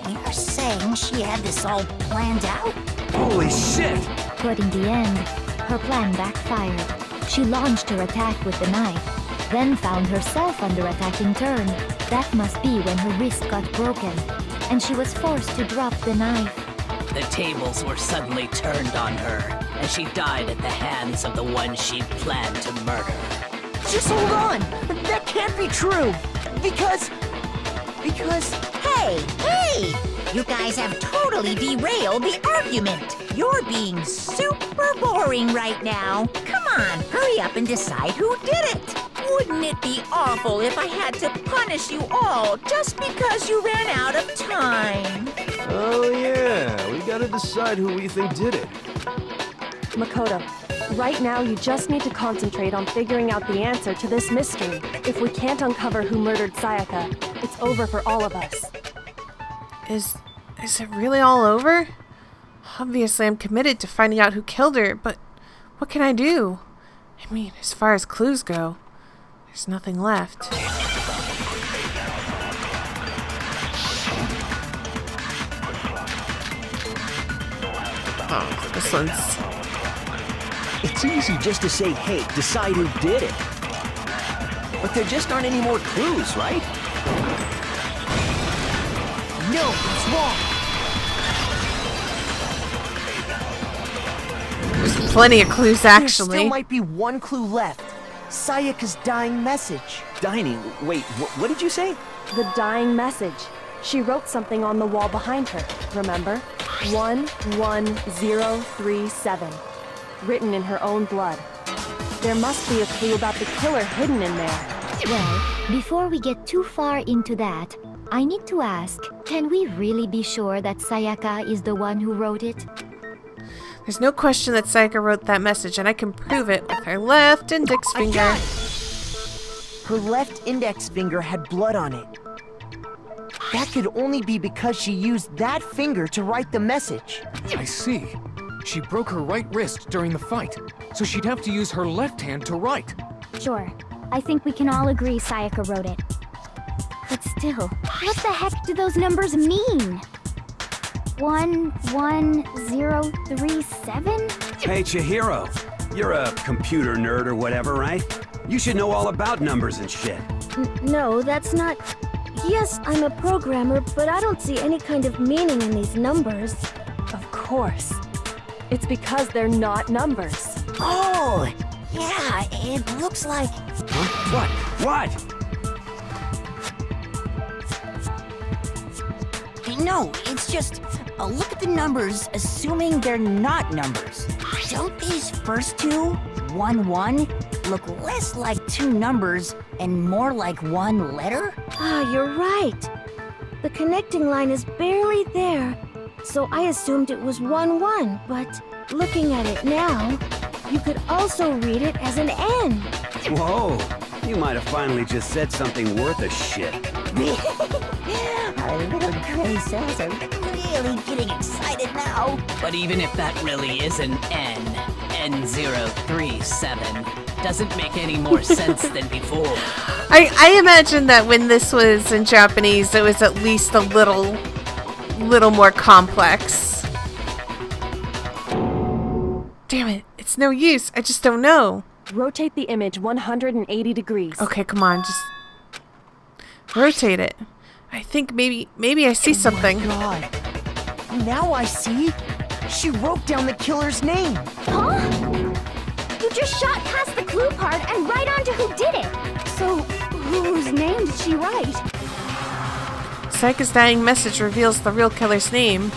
you're saying she had this all planned out?
Holy shit!
But in the end, her plan backfired. She launched her attack with the knife, then found herself under attacking turn. That must be when her wrist got broken, and she was forced to drop the knife.
The tables were suddenly turned on her, and she died at the hands of the one she'd planned to murder.
Just hold on! That can't be true! Because...
Hey! You guys have totally derailed the argument. You're being super boring right now. Come on, hurry up and decide who did it. Wouldn't it be awful if I had to punish you all just because you ran out of time?
Oh yeah, we gotta decide who we think did it.
Makoto, right now you just need to concentrate on figuring out the answer to this mystery. If we can't uncover who murdered Sayaka, it's over for all of us.
Is it really all over? Obviously, I'm committed to finding out who killed her, but what can I do? I mean, as far as clues go, there's nothing left. Oh, this one's...
It's easy just to say, hey, decide who did it. But there just aren't any more clues, right?
No, it's wrong!
There's plenty of clues,
There
actually.
still might be one clue left. Sayaka's dying message.
Dining? Wait, what did you say?
The dying message. She wrote something on the wall behind her, remember? 11037. Written in her own blood. There must be a clue about the killer hidden in there.
Well, before we get too far into that, I need to ask, can we really be sure that Sayaka is the one who wrote it?
There's no question that Sayaka wrote that message, and I can prove it with her left index finger.
Her left index finger had blood on it. That could only be because she used that finger to write the message.
I see. She broke her right wrist during the fight, so she'd have to use her left hand to write.
Sure. I think we can all agree Sayaka wrote it. But still, what the heck do those numbers mean? 11037?
Hey, Chihiro. You're a computer nerd or whatever, right? You should know all about numbers and shit.
No, that's not... Yes, I'm a programmer, but I don't see any kind of meaning in these numbers.
Of course. It's because they're not numbers.
Oh, yeah, it looks like...
Huh? What?
No, it's just... look at the numbers, assuming they're not numbers. Don't these first two, 1-1, look less like two numbers and more like one letter?
Ah, you're right. The connecting line is barely there, so I assumed it was 1-1, but looking at it now, you could also read it as an N.
Whoa, you might have finally just said something worth a shit.
Our little gray cells are really getting excited now.
But even if that really is an N037, doesn't make any more sense than before.
I imagine that when this was in Japanese, it was at least a little more complex. Damn it, it's no use. I just don't know.
Rotate the image 180 degrees.
Okay, come on, just rotate it. I think maybe I see something.
Oh my God. Now I see. She wrote down the killer's name.
Huh? You just shot past the clue part and right onto who did it. So, whose name did she write?
Sayaka's dying message reveals the real killer's name.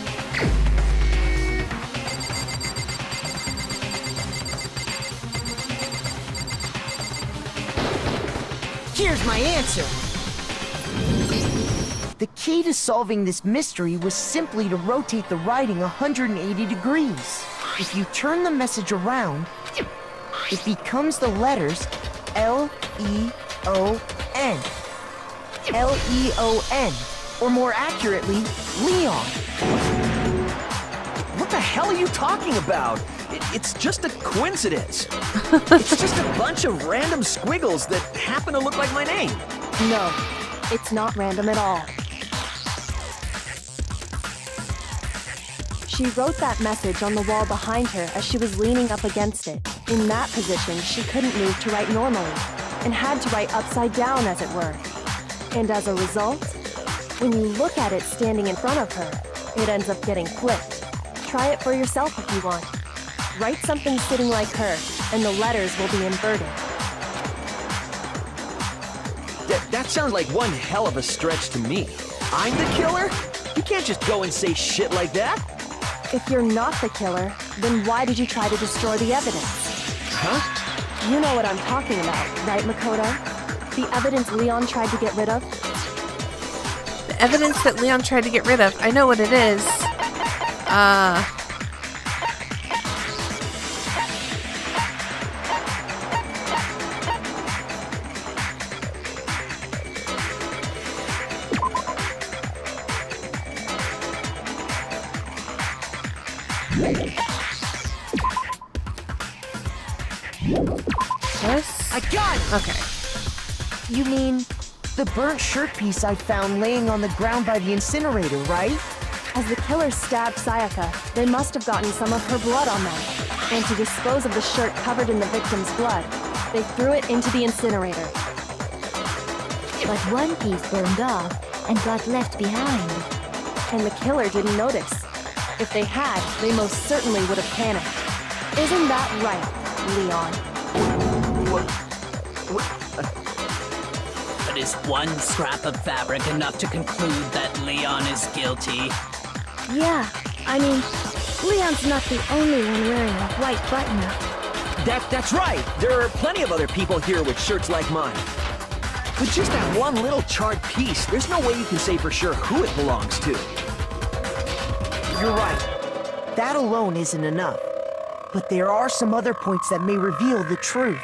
Here's my answer. The key to solving this mystery was simply to rotate the writing 180 degrees. If you turn the message around, it becomes the letters L-E-O-N. L-E-O-N. Or more accurately, Leon.
What the hell are you talking about? It's just a coincidence. It's just a bunch of random squiggles that happen to look like my name.
No, it's not random at all. She wrote that message on the wall behind her as she was leaning up against it. In that position, she couldn't move to write normally. and had to write upside down, as it were. And as a result, when you look at it standing in front of her, it ends up getting flipped. Try it for yourself if you want. Write something sitting like her, and the letters will be inverted.
That sounds like one hell of a stretch to me. I'm the killer? You can't just go and say shit like that.
If you're not the killer, then why did you try to destroy the evidence?
Huh?
You know what I'm talking about, right, Makoto? The evidence Leon tried to get rid of?
The evidence that Leon tried to get rid of. I know what it is. This?
I got it!
Okay.
You mean the burnt shirt piece I found laying on the ground by the incinerator, right?
As the killer stabbed Sayaka, they must have gotten some of her blood on them. And to dispose of the shirt covered in the victim's blood, they threw it into the incinerator.
But one piece burned off and got left behind.
And the killer didn't notice. If they had, they most certainly would have panicked. Isn't that right, Leon?
But is one scrap of fabric enough to conclude that Leon is guilty?
Yeah, I mean, Leon's not the only one wearing a white button-up.
That's right. There are plenty of other people here with shirts like mine. With just that one little charred piece, there's no way you can say for sure who it belongs to.
You're right. That alone isn't enough. But there are some other points that may reveal the truth.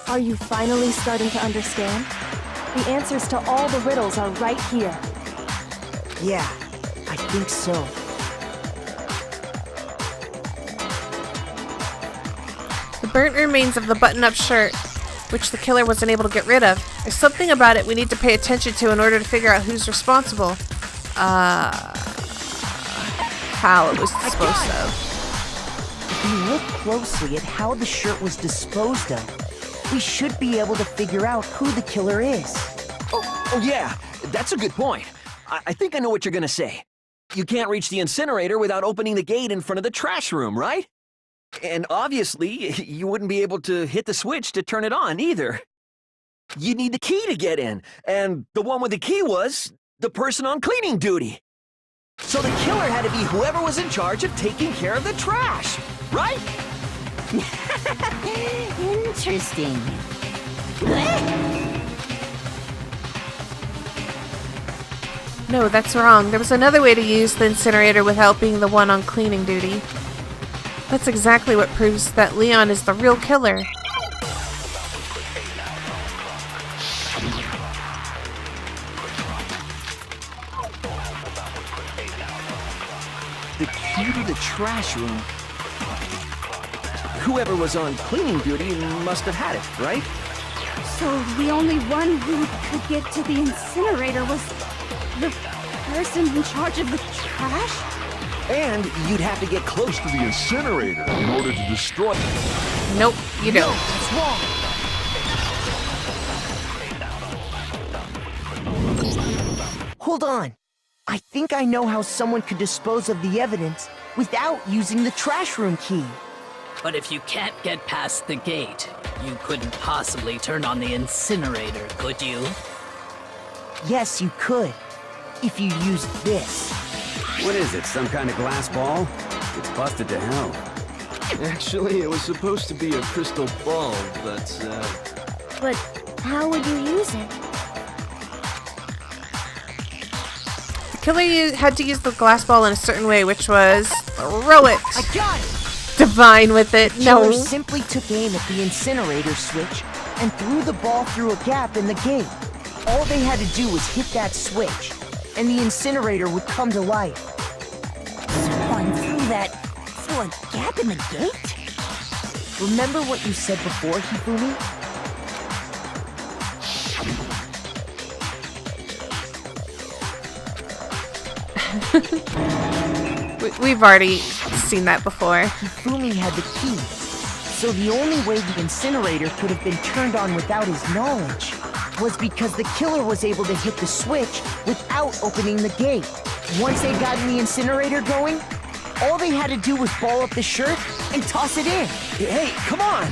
Are you finally starting to understand? The answers to all the riddles are right here.
Yeah, I think so.
The burnt remains of the button-up shirt, which the killer wasn't able to get rid of. There's something about it we need to pay attention to in order to figure out who's responsible. How it was disposed of.
If you look closely at how the shirt was disposed of, we should be able to figure out who the killer is.
Oh yeah, that's a good point. I think I know what you're gonna say. You can't reach the incinerator without opening the gate in front of the trash room, right? And obviously, you wouldn't be able to hit the switch to turn it on either. You need the key to get in, and the one with the key was the person on cleaning duty. So the killer had to be whoever was in charge of taking care of the trash, right?
Interesting.
No, that's wrong. There was another way to use the incinerator without being the one on cleaning duty. That's exactly what proves that Leon is the real killer.
The key to the trash room. Whoever was on cleaning duty must have had it, right?
So the only one who could get to the incinerator was the person in charge of the trash?
And you'd have to get close to the incinerator in order to destroy it.
Nope, you don't.
That's wrong. Hold on. I think I know how someone could dispose of the evidence without using the trash room key.
But if you can't get past the gate, you couldn't possibly turn on the incinerator, could you?
Yes, you could. If you used this.
What is it, some kind of glass ball? It's busted to hell.
Actually, it was supposed to be a crystal ball, but,
But how would you use it?
The killer had to use the glass ball in a certain way, which was throw it.
I got it!
Divine with it.
The
No.
killer simply took aim at the incinerator switch and threw the ball through a gap in the gate. All they had to do was hit that switch, and the incinerator would come to life.
Someone through a gap in the gate?
Remember what you said before, Hifumi?
We've already seen that before.
Hifumi had the key. So the only way the incinerator could have been turned on without his knowledge was because the killer was able to hit the switch without opening the gate. Once they'd gotten the incinerator going, all they had to do was ball up the shirt and toss it in.
Hey, come on!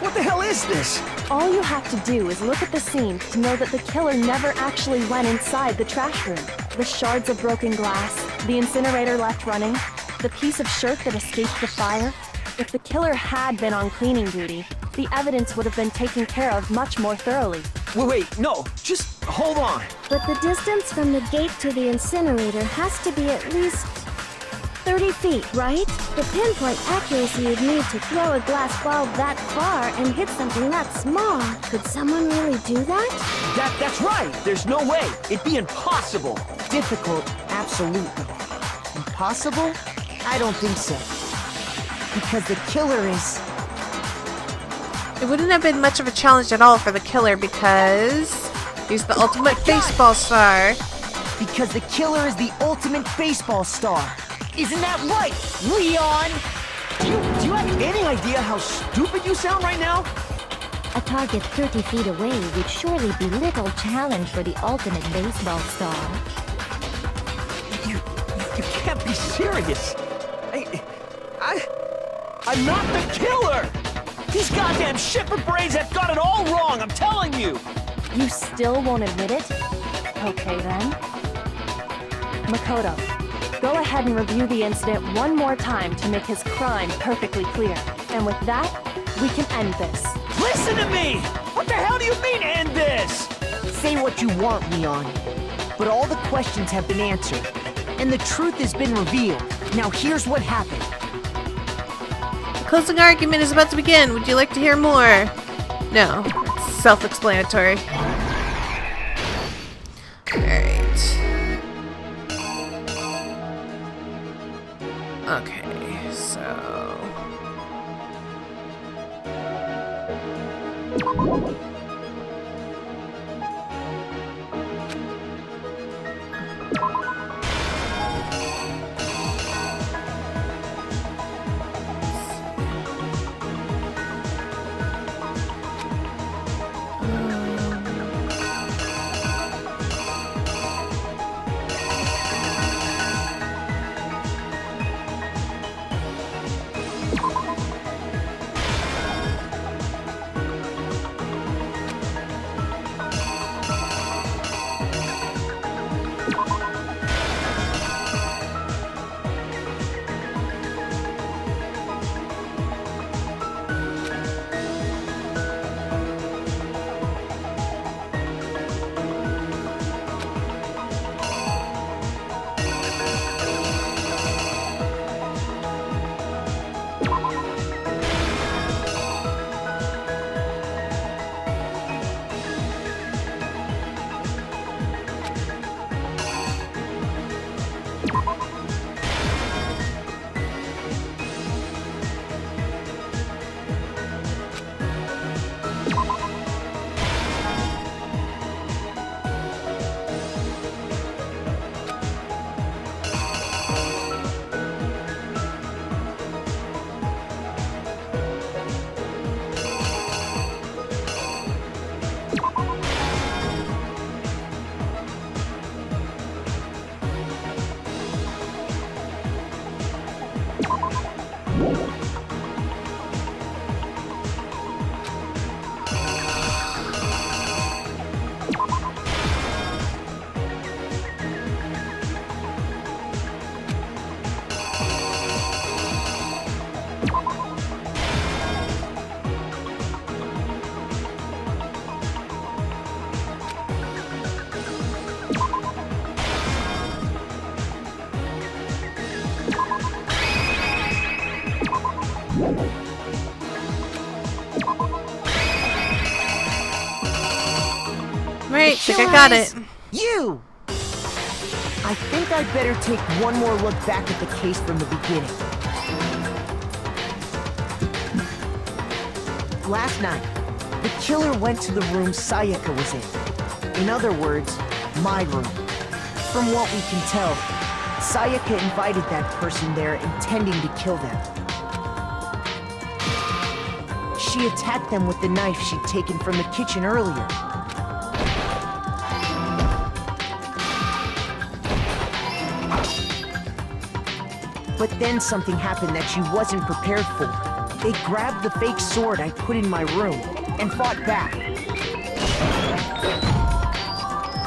What the hell is this?
All you have to do is look at the scene to know that the killer never actually went inside the trash room. The shards of broken glass, the incinerator left running, the piece of shirt that escaped the fire. If the killer had been on cleaning duty, the evidence would have been taken care of much more thoroughly.
Wait, no, just hold on.
But the distance from the gate to the incinerator has to be at least 30 feet, right? The pinpoint accuracy you'd need to throw a glass bulb that far and hit something that small. Could someone really do that?
That's right. There's no way. It'd be impossible.
Difficult, absolutely. Impossible? I don't think so. Because the killer is...
It wouldn't have been much of a challenge at all for the killer because he's the ultimate baseball star.
Because the killer is the ultimate baseball star. Isn't that right, Leon?
Do you have any idea how stupid you sound right now?
A target 30 feet away would surely be little challenge for the ultimate baseball star.
You can't be serious. I'm not the killer! These goddamn shipper brains have got it all wrong, I'm telling you!
You still won't admit it? Okay then. Makoto, go ahead and review the incident one more time to make his crime perfectly clear. And with that, we can end this.
Listen to me! What the hell do you mean, end this?
Say what you want, Leon. But all the questions have been answered. And the truth has been revealed. Now here's what happened.
The closing argument is about to begin. Would you like to hear more? No. It's self-explanatory. Alright. Okay, so... Right, I think I got it.
You! I think I'd better take one more look back at the case from the beginning. Last night, the killer went to the room Sayaka was in. In other words, my room. From what we can tell, Sayaka invited that person there intending to kill them. She attacked them with the knife she'd taken from the kitchen earlier. But then something happened that she wasn't prepared for. They grabbed the fake sword I put in my room and fought back.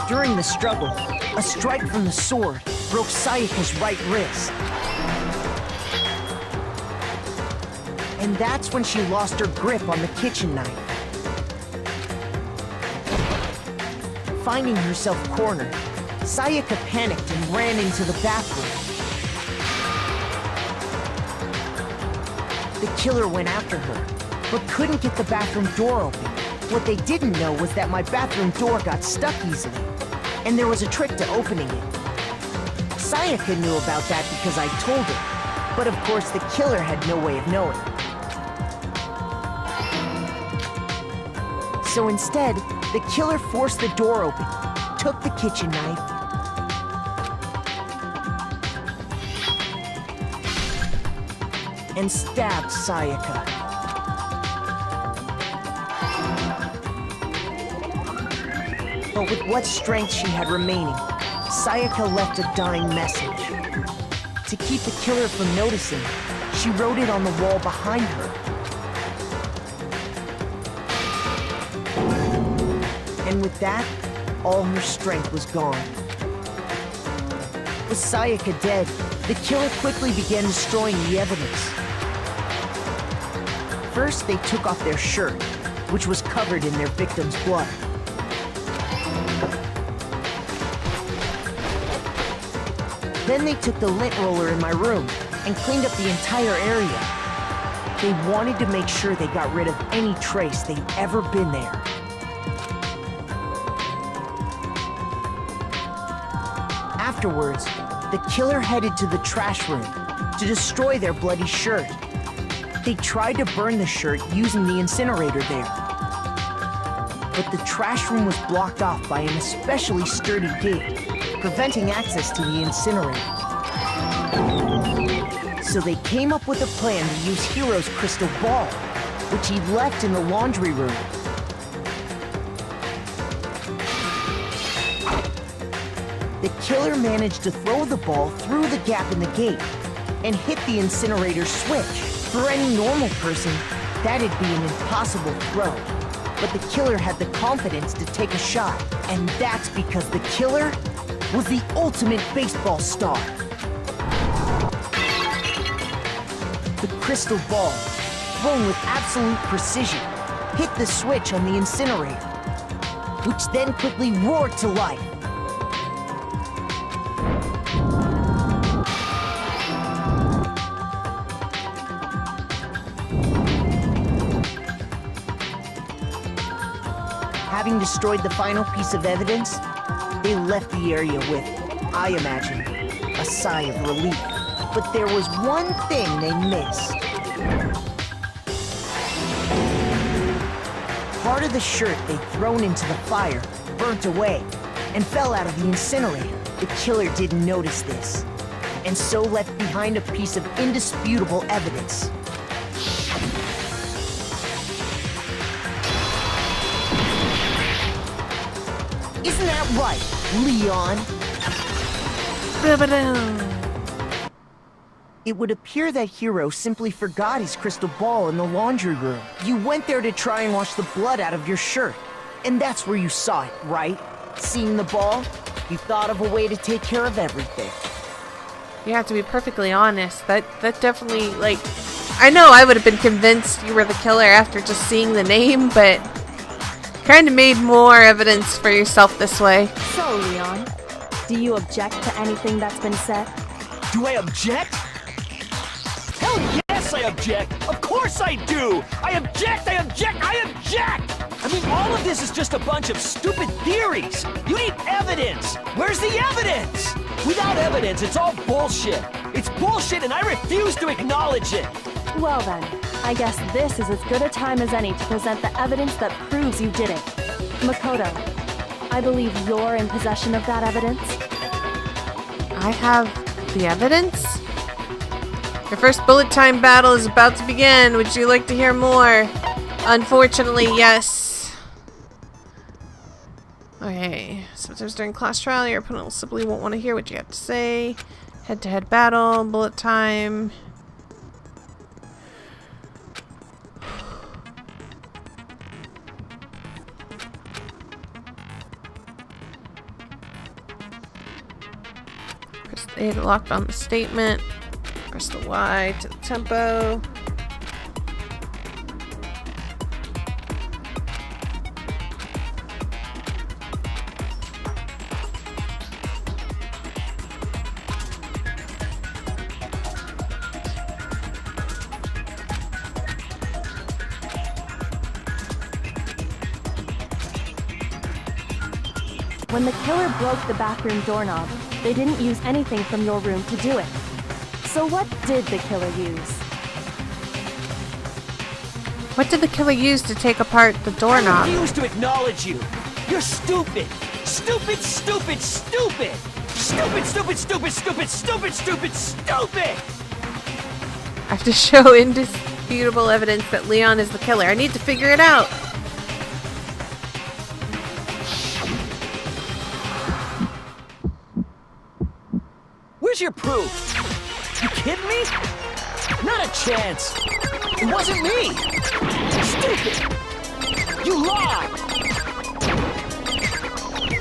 During the struggle, a strike from the sword broke Sayaka's right wrist. And that's when she lost her grip on the kitchen knife. Finding herself cornered, Sayaka panicked and ran into the bathroom. The killer went after her, but couldn't get the bathroom door open. What they didn't know was that my bathroom door got stuck easily, and there was a trick to opening it. Sayaka knew about that because I told her, but of course the killer had no way of knowing. So instead, the killer forced the door open, took the kitchen knife, and stabbed Sayaka. But with what strength she had remaining, Sayaka left a dying message. To keep the killer from noticing, she wrote it on the wall behind her. And with that, all her strength was gone. With Sayaka dead, the killer quickly began destroying the evidence. First, they took off their shirt, which was covered in their victim's blood. Then they took the lint roller in my room and cleaned up the entire area. They wanted to make sure they got rid of any trace they'd ever been there. Afterwards, the killer headed to the trash room to destroy their bloody shirt. They tried to burn the shirt using the incinerator there. But the trash room was blocked off by an especially sturdy gate, preventing access to the incinerator. So they came up with a plan to use Hiro's crystal ball, which he left in the laundry room. The killer managed to throw the ball through the gap in the gate and hit the incinerator switch. For any normal person, that'd be an impossible throw. But the killer had the confidence to take a shot, and that's because the killer was the ultimate baseball star. The crystal ball, thrown with absolute precision, hit the switch on the incinerator, which then quickly roared to life. Having destroyed the final piece of evidence, they left the area with, I imagine, a sigh of relief. But there was one thing they missed. Part of the shirt they'd thrown into the fire burnt away and fell out of the incinerator. The killer didn't notice this, and so left behind a piece of indisputable evidence. Isn't that right, Leon? It would appear that Hiro simply forgot his crystal ball in the laundry room. You went there to try and wash the blood out of your shirt, and that's where you saw it, right? Seeing the ball, you thought of a way to take care of everything.
You have to be perfectly honest. That definitely, like, I know I would have been convinced you were the killer after just seeing the name, but kind of made more evidence for yourself this way.
So, Leon, do you object to anything that's been said?
Do I object? Hell yes, I object! Of course I do! I object! I object! I object! I mean, all of this is just a bunch of stupid theories! You need evidence! Where's the evidence? Without evidence, it's all bullshit! It's bullshit and I refuse to acknowledge it!
Well then, I guess this is as good a time as any to present the evidence that proves you did it. Makoto, I believe you're in possession of that evidence.
I have the evidence? Your first bullet time battle is about to begin. Would you like to hear more? Unfortunately, yes. Okay, so if there's during class trial, your opponent will simply won't want to hear what you have to say. Head-to-head battle, bullet time. Press the A to lock on the statement. Press the Y to the tempo.
When the killer broke the bathroom doorknob, they didn't use anything from your room to do it. So what did the killer use?
What did the killer use to take apart the doorknob?
I refuse to acknowledge you. You're stupid. Stupid, stupid, stupid. Stupid, stupid, stupid, stupid, stupid, stupid, stupid.
I have to show indisputable evidence that Leon is the killer. I need to figure it out.
Where's your proof? You kidding me? Not a chance. It wasn't me. Stupid. You lied.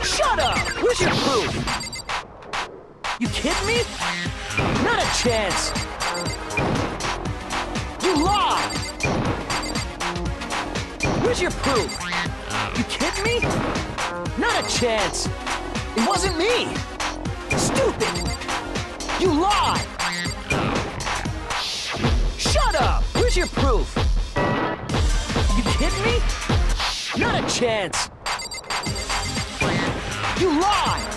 Shut up. Where's your proof? You kidding me? Not a chance. You lied. Where's your proof? You kidding me? Not a chance. It wasn't me. Stupid. You lied! Shut up! Where's your proof? You kidding me? Not a chance! You lied!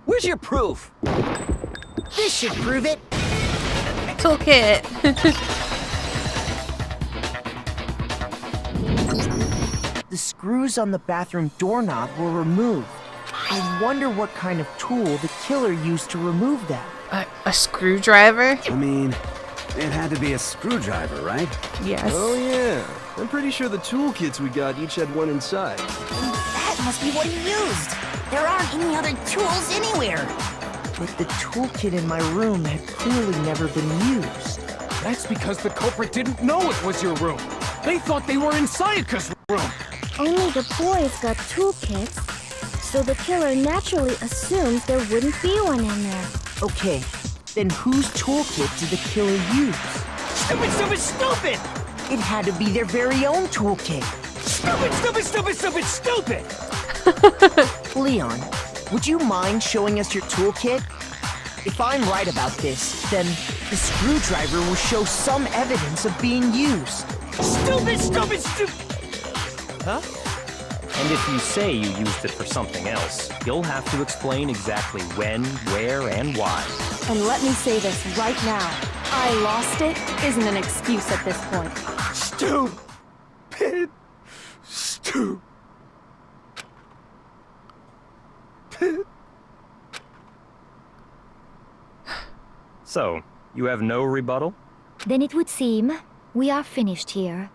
Where's your proof?
This should prove it.
Toolkit.
The screws on the bathroom doorknob were removed. I wonder what kind of tool the killer used to remove them.
A screwdriver?
I mean, it had to be a screwdriver, right?
Yes.
Oh yeah. I'm pretty sure the toolkits we got each had one inside.
That must be what he used. There aren't any other tools anywhere.
But the toolkit in my room had clearly never been used.
That's because the culprit didn't know it was your room. They thought they were in Sayaka's room.
Only the boys got toolkits, so the killer naturally assumed there wouldn't be one in there.
Okay, then whose toolkit did the killer use?
Stupid, stupid, stupid!
It had to be their very own toolkit.
Stupid, stupid, stupid, stupid, stupid!
Leon, would you mind showing us your toolkit? If I'm right about this, then the screwdriver will show some evidence of being used.
Stupid, stupid, stupid!
Huh? And if you say you used it for something else, you'll have to explain exactly when, where, and why.
And let me say this right now. I lost it isn't an excuse at this point.
Stupid. Stupid.
So, you have no rebuttal?
Then it would seem we are finished here.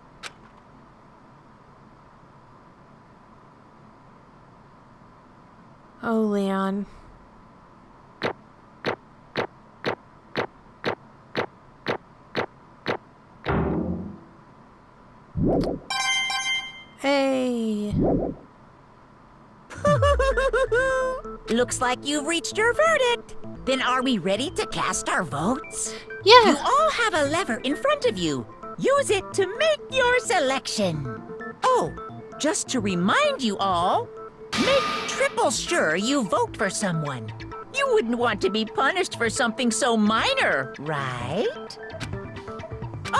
Oh, Leon. Hey.
Looks like you've reached your verdict. Then are we ready to cast our votes?
Yeah.
You all have a lever in front of you. Use it to make your selection. Oh, just to remind you all, make triple sure you vote for someone. You wouldn't want to be punished for something so minor, right?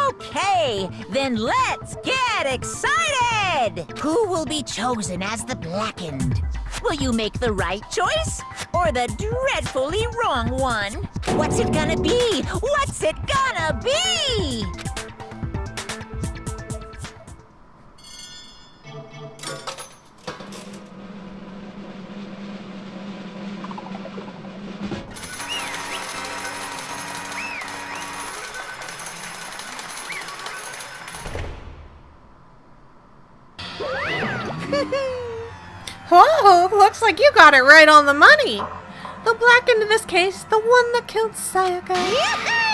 Okay, then let's get excited! Who will be chosen as the blackened? Will you make the right choice or the dreadfully wrong one? What's it gonna be? What's it gonna be?
Whoa, looks like you got it right on the money. The Blackened in this case, the one that killed Sayaka,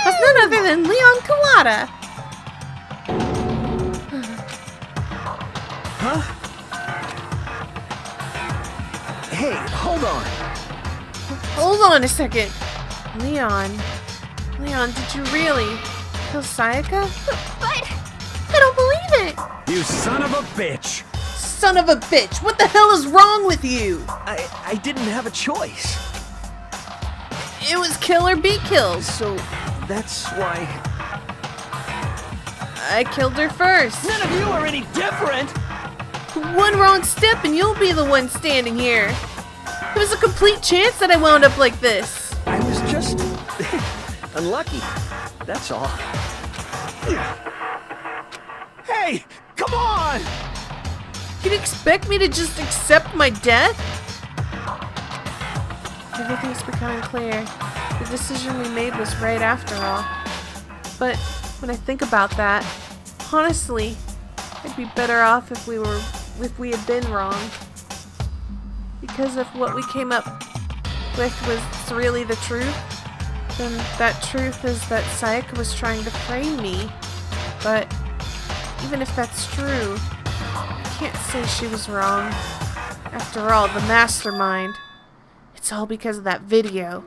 was none other than Leon Kawada.
Huh? Hey, hold on.
Hold on a second. Leon, did you really kill Sayaka?
But
I don't believe it.
You son of a bitch!
Son of a bitch, what the hell is wrong with you?
I didn't have a choice.
It was kill or be killed.
So, that's why...
I killed her first.
None of you are any different!
One wrong step and you'll be the one standing here. It was a complete chance that I wound up like this.
I was just... unlucky. That's all. Hey! Come on!
You'd expect me to just accept my death? Everything's becoming clear. The decision we made was right after all. But when I think about that, honestly, I'd be better off if we had been wrong. Because if what we came up with was really the truth, then that truth is that Sayaka was trying to frame me. But even if that's true, I can't say she was wrong. After all, the mastermind. It's all because of that video.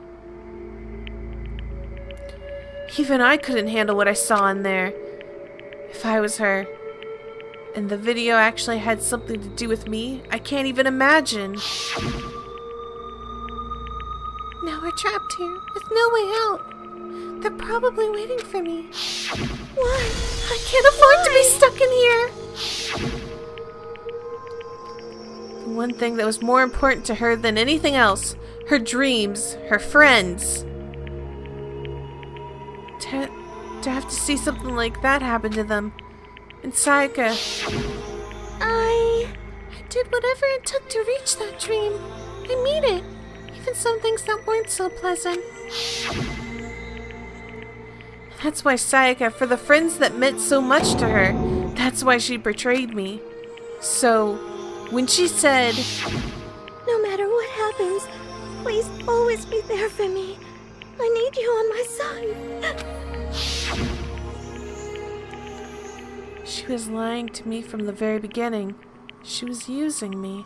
Even I couldn't handle what I saw in there. If I was her, and the video actually had something to do with me, I can't even imagine. Now we're trapped here, with no way out. They're probably waiting for me. Why? I can't afford to be stuck in here. The one thing that was more important to her than anything else, her dreams, her friends. To have to see something like that happen to them. And Sayaka. I did whatever it took to reach that dream. I mean it. Even some things that weren't so pleasant. That's why Sayaka, for the friends that meant so much to her, that's why she betrayed me. So, when she said,
no matter what happens, please always be there for me. I need you on my side.
She was lying to me from the very beginning. She was using me.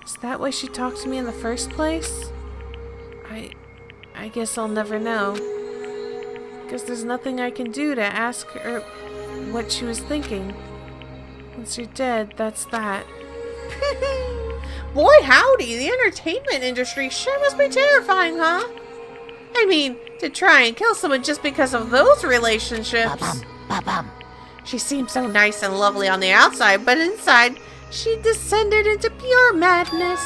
Is that why she talked to me in the first place? I guess I'll never know. Because there's nothing I can do to ask her what she was thinking. Once you're dead, that's that. Boy howdy, the entertainment industry sure must be terrifying, huh? I mean, to try and kill someone just because of those relationships.
Ba-bum.
She seemed so nice and lovely on the outside, but inside, she descended into pure madness.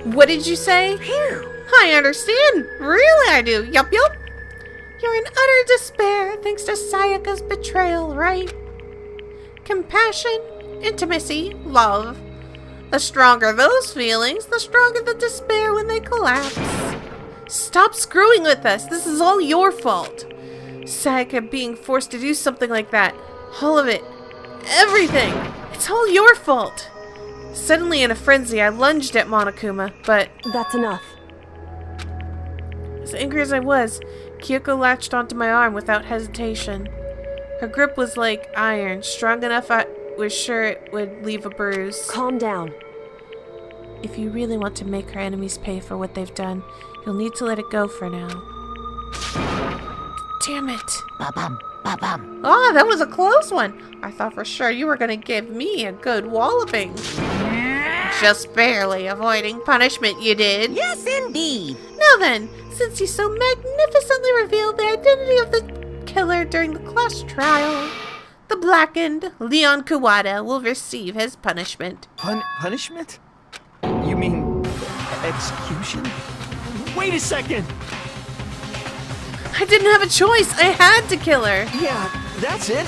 What did you say? I understand. Really, I do. Yup. You're in utter despair thanks to Sayaka's betrayal, right? Compassion, intimacy, love. The stronger those feelings, the stronger the despair when they collapse. Stop screwing with us. This is all your fault. Sayaka being forced to do something like that. All of it. Everything. It's all your fault. Suddenly in a frenzy, I lunged at Monokuma, but...
That's enough.
As angry as I was, Kyoko latched onto my arm without hesitation. Her grip was like iron, strong enough I was sure it would leave a bruise.
Calm down.
If you really want to make her enemies pay for what they've done, you'll need to let it go for now. Damn it.
Ba-bum.
Oh, that was a close one. I thought for sure you were going to give me a good walloping. Just barely avoiding punishment, you did.
Yes, indeed.
Now then, since you so magnificently revealed the identity of the killer during the class trial, the Blackened Leon Kawada will receive his punishment.
Punishment? You mean execution? Wait a second!
I didn't have a choice. I had to kill her.
Yeah, that's it.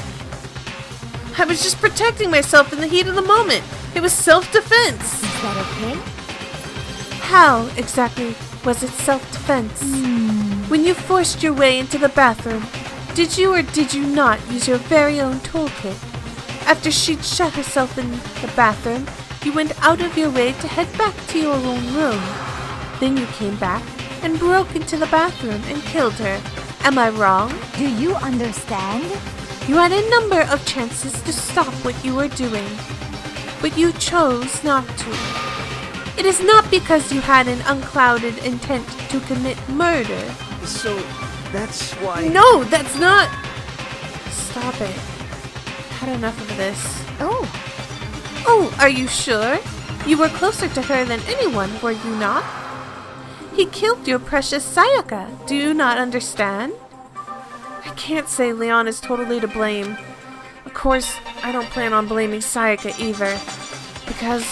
I was just protecting myself in the heat of the moment. It was self-defense.
Is that okay?
How exactly was it self-defense? When you forced your way into the bathroom, did you or did you not use your very own toolkit? After she'd shut herself in the bathroom, you went out of your way to head back to your own room. Then you came back and broke into the bathroom and killed her. Am I wrong?
Do you understand?
You had a number of chances to stop what you were doing, but you chose not to. It is not because you had an unclouded intent to commit murder.
So, that's why...
No, that's not... Stop it. Had enough of this. Oh, are you sure? You were closer to her than anyone, were you not? He killed your precious Sayaka. Do you not understand? I can't say Leon is totally to blame. Of course, I don't plan on blaming Sayaka either. Because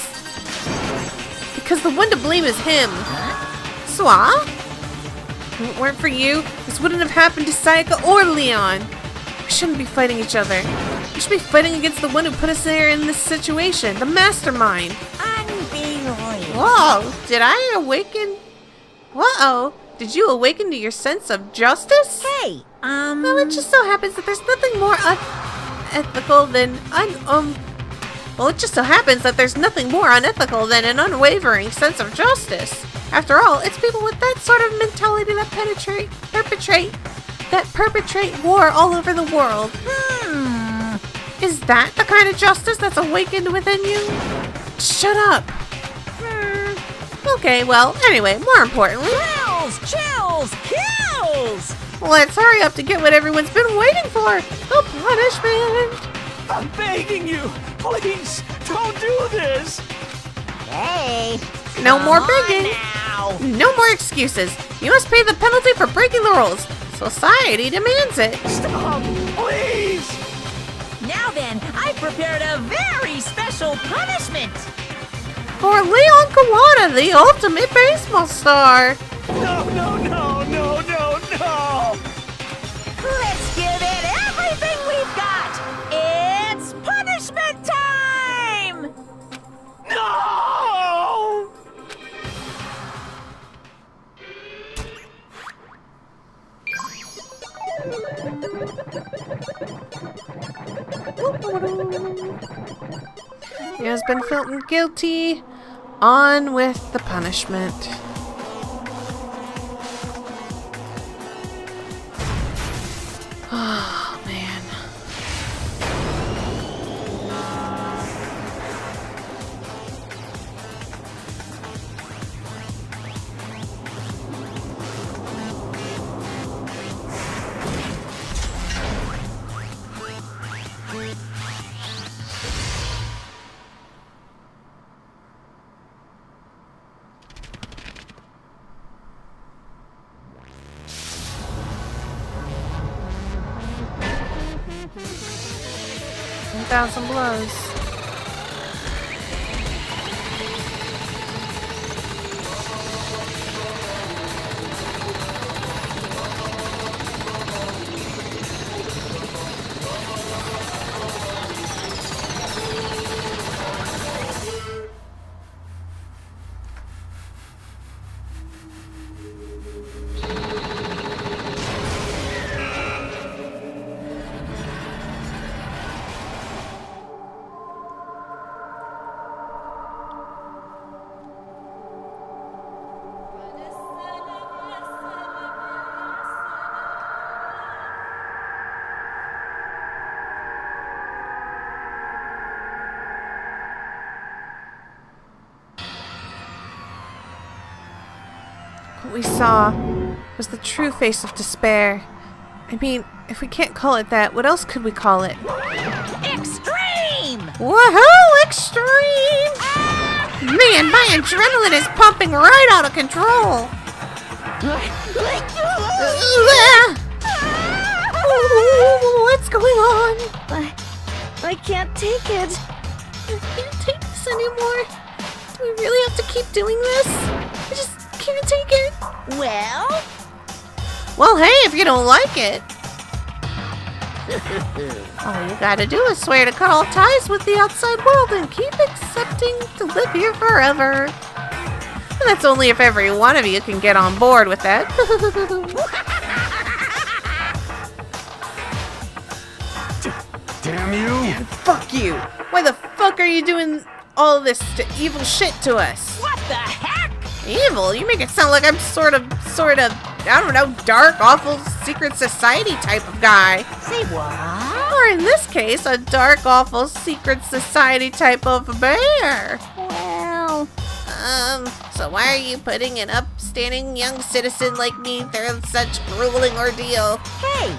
the one to blame is him. Swa? If it weren't for you, this wouldn't have happened to Sayaka or Leon. We shouldn't be fighting each other. We should be fighting against the one who put us there in this situation, the mastermind. Whoa, did I awaken? Whoa, did you awaken to your sense of justice?
Hey,
Well, it just so happens that there's nothing more unethical than Well, it just so happens that there's nothing more unethical than an unwavering sense of justice. After all, it's people with that sort of mentality that perpetrate war all over the world. Is that the kind of justice that's awakened within you? Shut up. Okay, well, anyway, more importantly...
Chills! Kills!
Let's hurry up to get what everyone's been waiting for! The punishment!
I'm begging you! Please, don't do this!
Hey!
No more begging! No more excuses! You must pay the penalty for breaking the rules! Society demands it!
Stop! Please!
Now then, I prepared a very special punishment!
For Leon Kawada, the ultimate baseball star!
No!
Let's give it everything we've got! It's punishment time!
No!
He has been found guilty. On with the punishment. Oh, man. Thousand blows. What we saw was the true face of despair. I mean, if we can't call it that, what else could we call it?
Extreme!
Woohoo! Extreme! Man, my adrenaline is pumping right out of control! What's going on?
I can't take it.
I can't take this anymore. Do we really have to keep doing this? I just can't take it. Well, hey, if you don't like it. All you gotta do is swear to cut all ties with the outside world and keep accepting to live here forever. And that's only if every one of you can get on board with that.
Damn Damn you!
Fuck you! Why the fuck are you doing all this evil shit to us?
What the heck?
Evil? You make it sound like I'm sort of, I don't know, dark, awful, secret society type of guy.
Say what?
Or in this case, a dark, awful, secret society type of bear.
Well,
So why are you putting an upstanding young citizen like me through such grueling ordeal?
hey,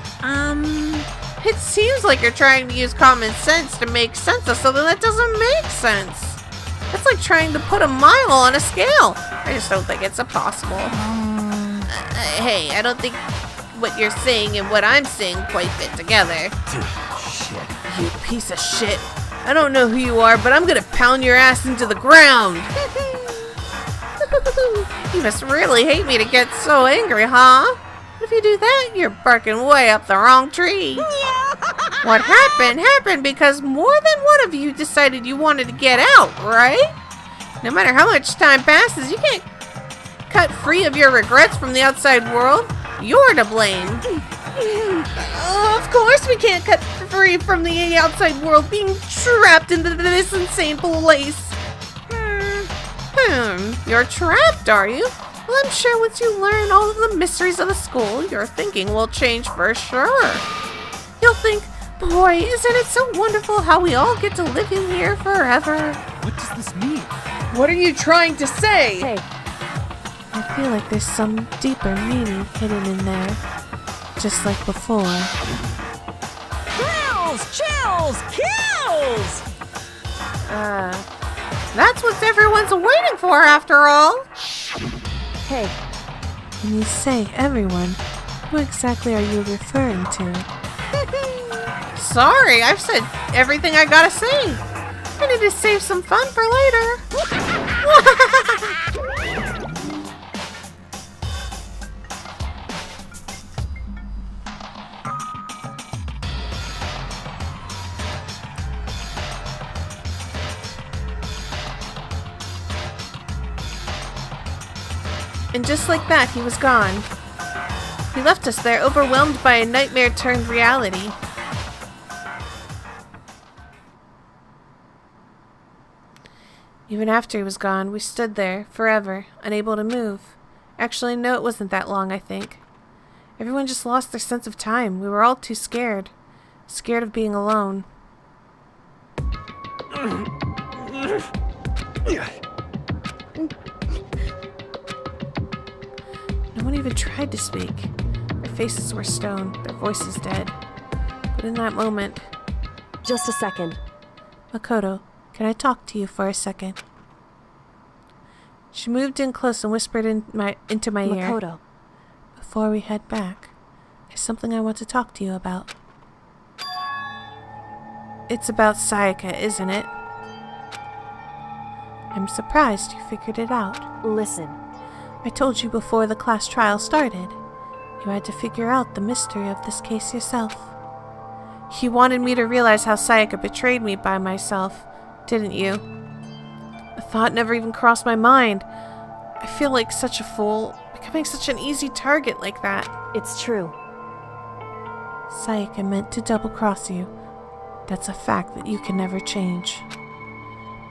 It seems like you're trying to use common sense to make sense of something that doesn't make sense. It's like trying to put a mile on a scale. I just don't think it's possible. Hey, I don't think what you're saying and what I'm saying quite fit together.
Shit.
You piece of shit. I don't know who you are, but I'm gonna pound your ass into the ground. You must really hate me to get so angry, huh? If you do that, you're barking way up the wrong tree. What happened because more than one of you decided you wanted to get out, right? No matter how much time passes, you can't cut free of your regrets from the outside world. You're to blame. Of course we can't cut free from the outside world, being trapped into this insane place. You're trapped, are you? Well, I'm sure once you learn all of the mysteries of the school, your thinking will change for sure. You'll think, boy, isn't it so wonderful how we all get to live in here forever?
What does this mean?
What are you trying to say?
Hey,
I feel like there's some deeper meaning hidden in there, just like before.
chills, kills!
That's what everyone's waiting for after all.
hey,
When you say everyone, who exactly are you referring to? Sorry, I've said everything I gotta say. I need to save some fun for later. And just like that, he was gone. He left us there, overwhelmed by a nightmare turned reality. Even after he was gone, we stood there, forever, unable to move. Actually, no, it wasn't that long, I think. Everyone just lost their sense of time. We were all too scared. Scared of being alone. No one even tried to speak. Their faces were stone, their voices dead. But in that moment...
just a second.
Makoto, can I talk to you for a second? She moved in close and whispered into my ear.
Makoto.
Before we head back, there's something I want to talk to you about. It's about Sayaka, isn't it? I'm surprised you figured it out.
Listen.
I told you before the class trial started. You had to figure out the mystery of this case yourself. You wanted me to realize how Sayaka betrayed me by myself, didn't you? The thought never even crossed my mind. I feel like such a fool, becoming such an easy target like that.
It's true.
Sayaka meant to double-cross you. That's a fact that you can never change.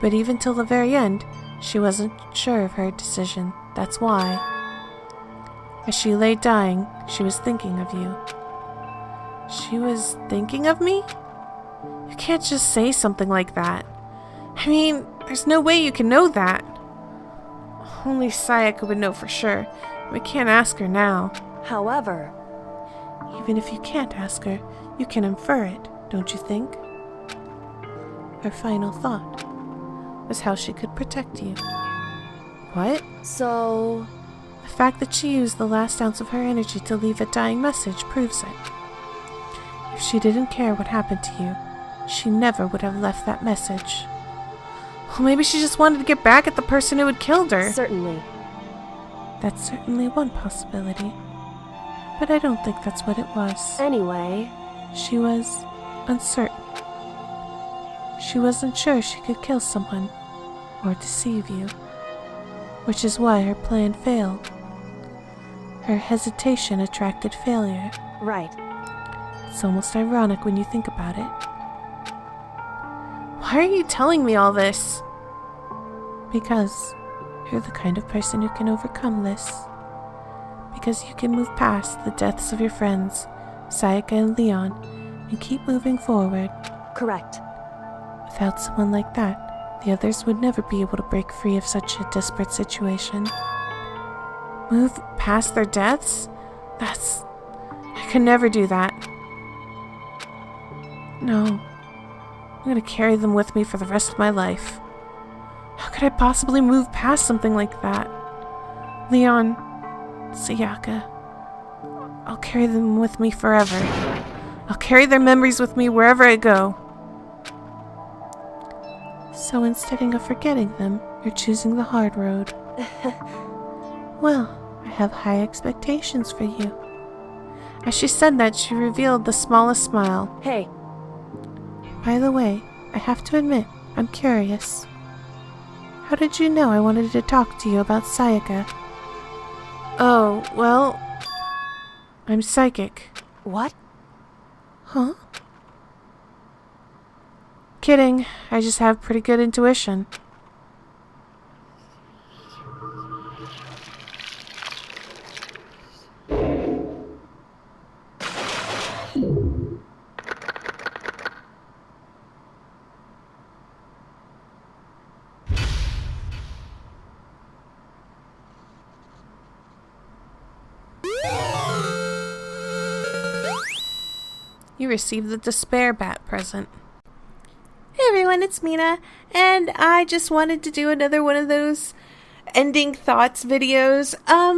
But even till the very end, she wasn't sure of her decision. That's why. As she lay dying, she was thinking of you. She was thinking of me? You can't just say something like that. I mean, there's no way you can know that. Only Sayaka would know for sure. We can't ask her now.
However,
even if you can't ask her, you can infer it, don't you think? Her final thought was how she could protect you. What?
So...
the fact that she used the last ounce of her energy to leave a dying message proves it. If she didn't care what happened to you, she never would have left that message. Well, maybe she just wanted to get back at the person who had killed her.
Certainly.
That's certainly one possibility. But I don't think that's what it was.
Anyway...
she was uncertain. She wasn't sure she could kill someone or deceive you. Which is why her plan failed. Her hesitation attracted failure.
Right.
It's almost ironic when you think about it. Why are you telling me all this? Because you're the kind of person who can overcome this. Because you can move past the deaths of your friends, Sayaka and Leon, and keep moving forward.
Correct.
Without someone like that, the others would never be able to break free of such a desperate situation. Move past their deaths? I could never do that. No. I'm gonna carry them with me for the rest of my life. How could I possibly move past something like that? Leon, Sayaka, I'll carry them with me forever. I'll carry their memories with me wherever I go. So instead of forgetting them, you're choosing the hard road. Well, I have high expectations for you. As she said that, she revealed the smallest smile.
Hey.
By the way, I have to admit, I'm curious. How did you know I wanted to talk to you about Sayaka? Oh, well, I'm psychic.
What?
Huh? Kidding. I just have pretty good intuition. You received the Despair Bat present.
Hey everyone, it's Mina, and I just wanted to do another one of those ending thoughts videos.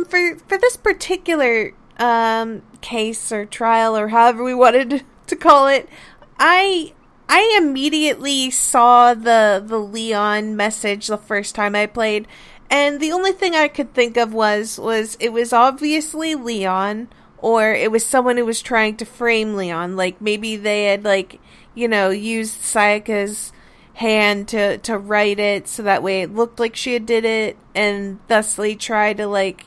For this particular case or trial or however we wanted to call it, I immediately saw the Leon message the first time I played, and the only thing I could think of was it was obviously Leon, or it was someone who was trying to frame Leon. Like maybe they had used Sayaka's hand to write it so that way it looked like she had did it, and thusly try to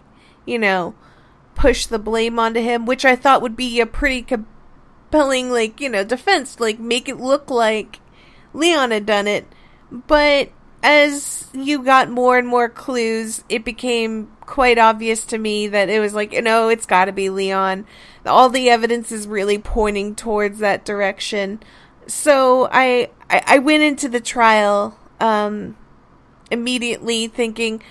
push the blame onto him, which I thought would be a pretty compelling defense, make it look like Leon had done it. But as you got more and more clues, it became quite obvious to me that it was it's gotta be Leon. All the evidence is really pointing towards that direction. So I went into the trial immediately thinking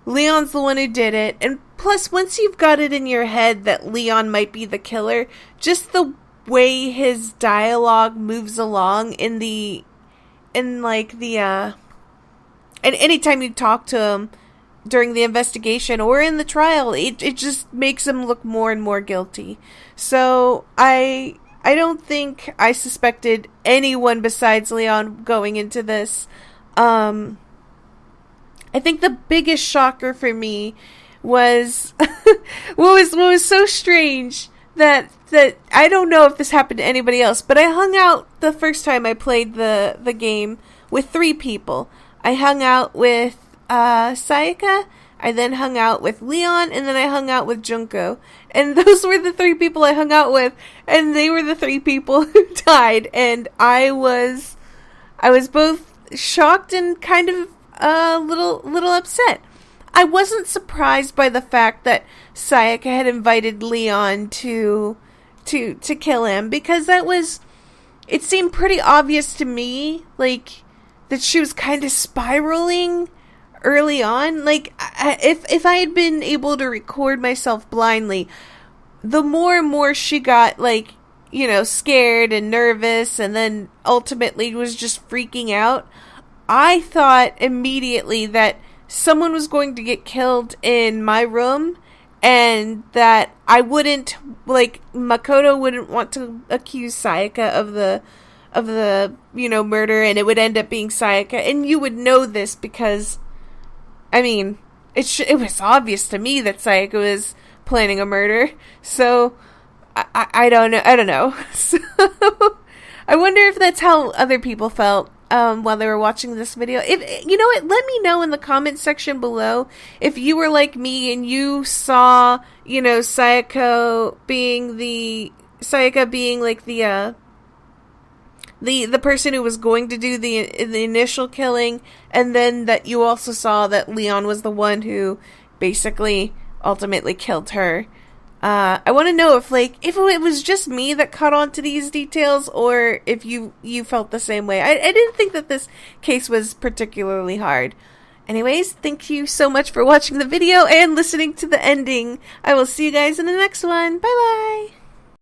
Leon's the one who did it. And plus, once you've got it in your head that Leon might be the killer, just the way his dialogue moves along and anytime you talk to him during the investigation or in the trial, it just makes him look more and more guilty. So I don't think I suspected anyone besides Leon going into this. I think the biggest shocker for me was what was so strange that I don't know if this happened to anybody else, but I hung out the first time I played the game with 3 people. I hung out with Sayaka, I then hung out with Leon, and then I hung out with Junko. And those were the 3 people I hung out with, and they were the 3 people who died. And I was both shocked and kind of a little upset. I wasn't surprised by the fact that Sayaka had invited Leon to kill him, because it seemed pretty obvious to me, that she was kind of spiraling early on. If I had been able to record myself blindly, the more and more she got scared and nervous, and then ultimately was just freaking out, I thought immediately that someone was going to get killed in my room, and that I wouldn't, Makoto wouldn't want to accuse Sayaka of the murder, and it would end up being Sayaka. And you would know this because, it was obvious to me that Sayaka was planning a murder. So I don't know. So I wonder if that's how other people felt while they were watching this video. If let me know in the comment section below if you were like me and you saw Sayaka being
the person who was going to do the initial killing, and then that you also saw that Leon was the one who basically ultimately killed her. I want to know if it was just me that caught on to these details, or if you felt the same way. I didn't think that this case was particularly hard. Anyways, thank you so much for watching the video and listening to the ending. I will see you guys in the next one. Bye bye!